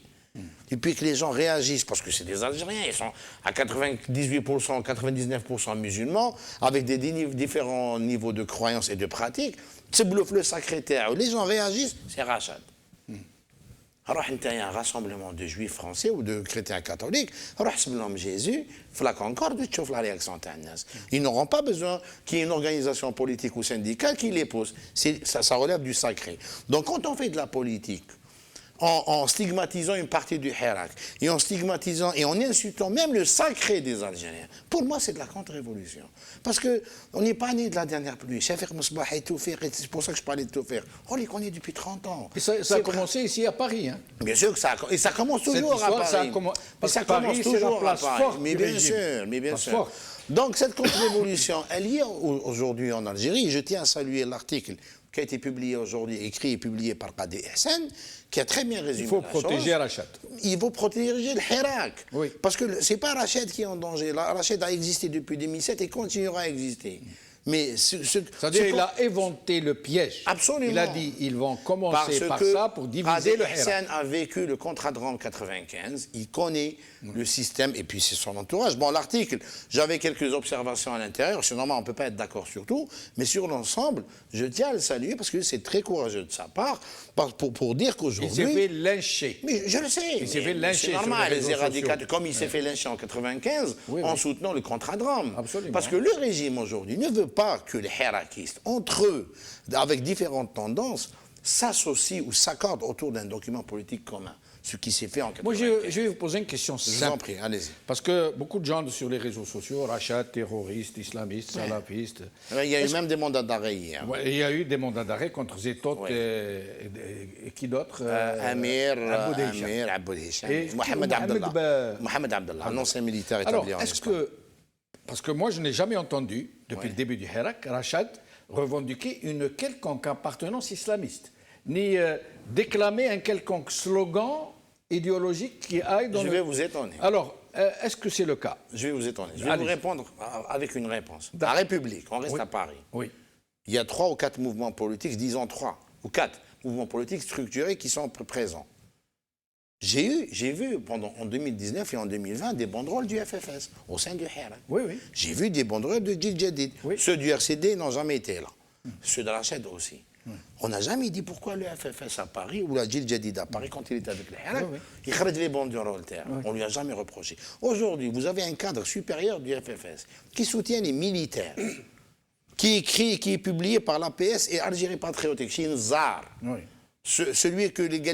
[SPEAKER 7] Et puis que les gens réagissent, parce que c'est des Algériens, ils sont à 98%, 99% musulmans, avec des différents niveaux de croyances et de pratiques. C'est le sacré-terre. Les gens réagissent, c'est Rachad. Alors, il y a un rassemblement de juifs français ou de chrétiens catholiques, Jésus, la concorde, tu vois la réaction. Ils n'auront pas besoin qu'il y ait une organisation politique ou syndicale qui les pose. Ça relève du sacré. Donc, quand on fait de la politique, en stigmatisant une partie du Hirak, et en stigmatisant et en insultant même le sacré des Algériens. Pour moi, c'est de la contre-révolution. Parce qu'on n'est pas né de la dernière pluie. Shafir Mesbah et Toufir, c'est pour ça que je parlais de Toufir. On les connaît depuis 30 ans.
[SPEAKER 1] Et ça a commencé ici à Paris. Hein.
[SPEAKER 7] Bien sûr que ça commence toujours à Paris.
[SPEAKER 1] Parce que Paris, c'est la place forte.
[SPEAKER 7] Mais bien sûr. Donc cette contre-révolution, elle y est aujourd'hui en Algérie. Je tiens à saluer l'article qui a été publié aujourd'hui, écrit et publié par Qadi Hassan, qui a très bien résumé.
[SPEAKER 1] Il faut protéger Rachad.
[SPEAKER 7] Il faut protéger le Hirak.
[SPEAKER 1] Oui.
[SPEAKER 7] Parce que ce n'est pas Rachad qui est en danger. Rachad a existé depuis 2007 et continuera à exister. Mais
[SPEAKER 1] c'est-à-dire qu'il a éventé le piège.
[SPEAKER 7] Absolument.
[SPEAKER 1] Il a dit ils vont commencer par ça pour diviser le Hirak.
[SPEAKER 7] Hassan a vécu le contrat de Rome 95, il connaît le système et puis c'est son entourage. Bon, l'article, j'avais quelques observations à l'intérieur, c'est normal, on ne peut pas être d'accord sur tout, mais sur l'ensemble, je tiens à le saluer parce que c'est très courageux de sa part pour dire qu'aujourd'hui...
[SPEAKER 1] Il s'est fait lyncher.
[SPEAKER 7] Mais je le sais.
[SPEAKER 1] Il s'est fait lyncher.
[SPEAKER 7] C'est normal, les éradicateurs, comme il s'est fait lyncher en 95 en soutenant le contrat de Rome.
[SPEAKER 1] Absolument.
[SPEAKER 7] Parce que le régime aujourd'hui ne veut pas que les hirakistes, entre eux, avec différentes tendances, s'associent ou s'accordent autour d'un document politique commun. Ce qui s'est fait en 95.
[SPEAKER 1] Moi, je vais vous poser une question simple.
[SPEAKER 7] Je vous en prie, allez-y.
[SPEAKER 1] Parce que beaucoup de gens sur les réseaux sociaux, Rachad, terroriste, islamiste, salafiste...
[SPEAKER 7] Il y a eu même des mandats d'arrêt hier.
[SPEAKER 1] Ouais, il y a eu des mandats d'arrêt contre Zetot et qui d'autre
[SPEAKER 7] Amir Aboudécha. Mohamed Abdallah. Mohamed Abdallah, un ancien militaire établi en Espagne.
[SPEAKER 1] Parce que moi, je n'ai jamais entendu, depuis le début du Hirak, Rachad revendiquer une quelconque appartenance islamiste, ni déclamer un quelconque slogan idéologique qui aille dans
[SPEAKER 7] Je vais vous étonner.
[SPEAKER 1] Alors, est-ce que c'est le cas?
[SPEAKER 7] Je vais vous étonner. Je vais vous répondre avec une réponse. La République, on reste à Paris.
[SPEAKER 1] Oui.
[SPEAKER 7] Il y a 3 ou 4 mouvements politiques, disons 3 ou 4 mouvements politiques structurés qui sont présents. J'ai vu en 2019 et en 2020 des banderoles du FFS au sein du Hirak.
[SPEAKER 1] Oui, oui.
[SPEAKER 7] J'ai vu des banderoles de Djil Jadid. Oui. Ceux du RCD n'ont jamais été là. Ceux de Rachad aussi. On n'a jamais dit pourquoi le FFS à Paris ou la Djil Jadid à Paris, quand il était avec le Hirak, il crée les banderoles terre. On ne lui a jamais reproché. Aujourd'hui, vous avez un cadre supérieur du FFS qui soutient les militaires, qui est publié par l'APS et Algérie Patriotique, Shinzar. Oui. Celui que les gars,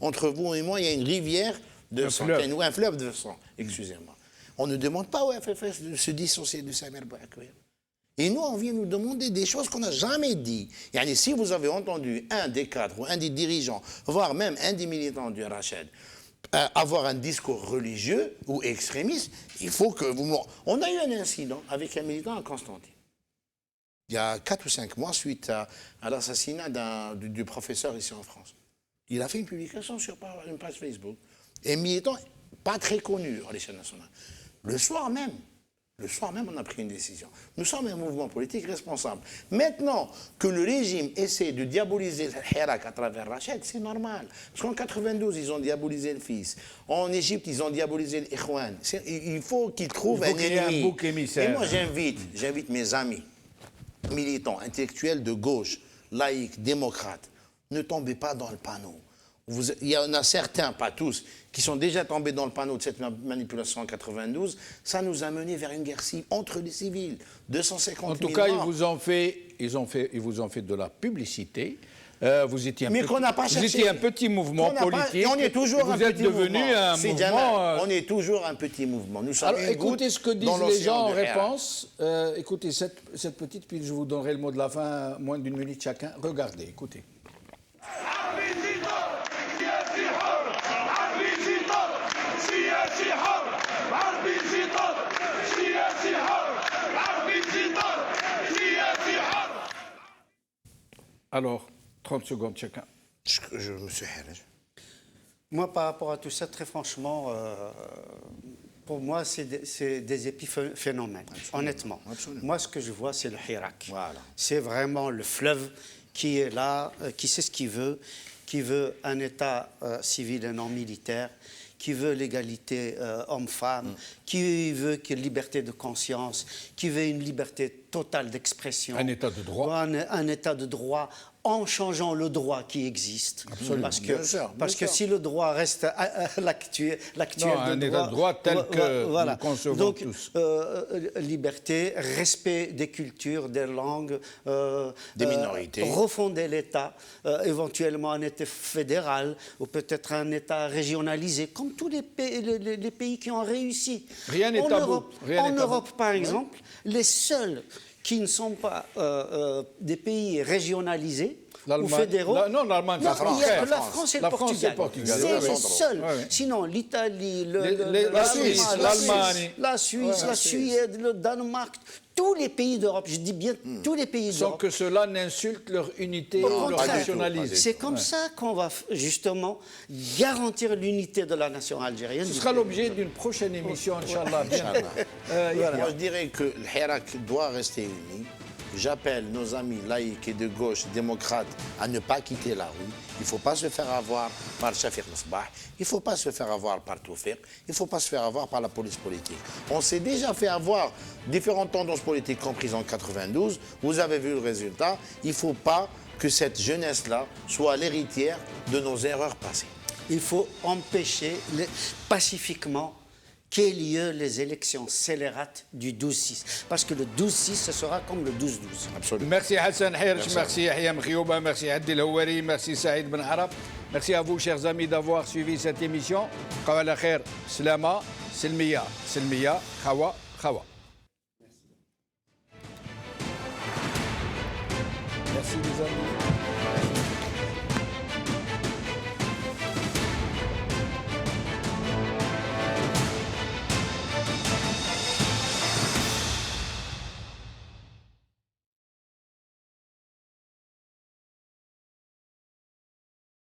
[SPEAKER 7] entre vous et moi, il y a une rivière de sang, ou un fleuve de sang, excusez-moi. On ne demande pas au FFS de se dissocier de Samir Bouakoui. Et nous, on vient nous demander des choses qu'on n'a jamais dit. Yani, si vous avez entendu un des cadres ou un des dirigeants, voire même un des militants du Rached, avoir un discours religieux ou extrémiste, il faut que vous... On a eu un incident avec un militant à Constantine. Il y a 4 ou 5 mois, suite à l'assassinat du professeur ici en France. Il a fait une publication sur une page Facebook. Un militant pas très connu à l'échelle nationale. Le soir même, on a pris une décision. Nous sommes un mouvement politique responsable. Maintenant que le régime essaie de diaboliser le Hirak à travers Rached, c'est normal. Parce qu'en 92, ils ont diabolisé le fils. En Égypte, ils ont diabolisé l'Ikhwan. Il faut qu'ils trouvent un ennemi.
[SPEAKER 1] Un bouc émissaire.
[SPEAKER 7] Et moi, j'invite mes amis, militants, intellectuels de gauche, laïcs, démocrates, ne tombez pas dans le panneau. Il y en a certains, pas tous, qui sont déjà tombés dans le panneau de cette manipulation en 92. Ça nous a mené vers une guerre civile entre les civils. 250 000
[SPEAKER 1] En tout cas,
[SPEAKER 7] morts.
[SPEAKER 1] ils vous ont fait de la publicité. Vous étiez un petit mouvement politique.
[SPEAKER 7] On est toujours un petit mouvement.
[SPEAKER 1] Vous êtes devenu un mouvement.
[SPEAKER 7] On est toujours un petit mouvement. Nous sommes
[SPEAKER 1] Alors, écoutez ce que disent les gens en réponse. Écoutez cette petite, puis je vous donnerai le mot de la fin, moins d'une minute chacun. Regardez, écoutez. Alors, 30 secondes chacun.
[SPEAKER 7] Je me suis hélège.
[SPEAKER 2] Moi, par rapport à tout ça, très franchement, pour moi, c'est des épiphénomènes, honnêtement.
[SPEAKER 7] Absolument.
[SPEAKER 2] Moi, ce que je vois, c'est le Hirak.
[SPEAKER 7] Voilà.
[SPEAKER 2] C'est vraiment le fleuve qui est là, qui sait ce qu'il veut, qui veut un État civil et non militaire, qui veut l'égalité homme-femme, qui veut une liberté de conscience, qui veut une liberté totale d'expression.
[SPEAKER 1] Un État de droit.
[SPEAKER 2] Un État de droit en changeant le droit qui existe.
[SPEAKER 1] Absolument.
[SPEAKER 2] Parce que si le droit reste l'actuel
[SPEAKER 1] un État de droit tel que nous concevons
[SPEAKER 2] donc,
[SPEAKER 1] tous.
[SPEAKER 2] Liberté, respect des cultures, des langues,
[SPEAKER 7] des minorités.
[SPEAKER 2] Refonder l'État, éventuellement un État fédéral ou peut-être un État régionalisé, comme tous les pays qui ont réussi.
[SPEAKER 1] Rien n'est tabou.
[SPEAKER 2] En Europe, par exemple, les seuls qui ne sont pas des pays régionalisés ou fédéraux.
[SPEAKER 1] L'Allemagne,
[SPEAKER 2] la France et le Portugal. C'est les seuls. Sinon, l'Italie,
[SPEAKER 1] la Suisse, l'Allemagne,
[SPEAKER 2] la Suède, le Danemark, tous les pays d'Europe, je dis bien tous les pays d'Europe.
[SPEAKER 1] Sans que cela n'insulte leur unité, leur nationalisme.
[SPEAKER 2] C'est comme ça qu'on va justement garantir l'unité de la nation algérienne.
[SPEAKER 1] Ce sera l'objet d'une prochaine émission, Inch'Allah.
[SPEAKER 7] Moi, je dirais que le Hirak doit rester uni. J'appelle nos amis laïcs et de gauche, démocrates, à ne pas quitter la rue. Il ne faut pas se faire avoir par Shafiq Msbah. Il ne faut pas se faire avoir par Toufiq. Il ne faut pas se faire avoir par la police politique. On s'est déjà fait avoir différentes tendances politiques comprises en 92. Vous avez vu le résultat. Il ne faut pas que cette jeunesse-là soit l'héritière de nos erreurs passées.
[SPEAKER 2] Il faut empêcher pacifiquement qu'aient lieu les élections scélérates du 12-6. Parce que le 12-6, ce sera comme le 12-12.
[SPEAKER 7] Absolument.
[SPEAKER 1] Merci Hassan Hirsch, merci Yahya Mkhiyouba, merci Adil Houari, merci Saïd Ben Arab. Merci à vous, chers amis, d'avoir suivi cette émission. Qawala khair, Slama, Silmiya, Silmiya, Khawa, Khawa. Merci les amis.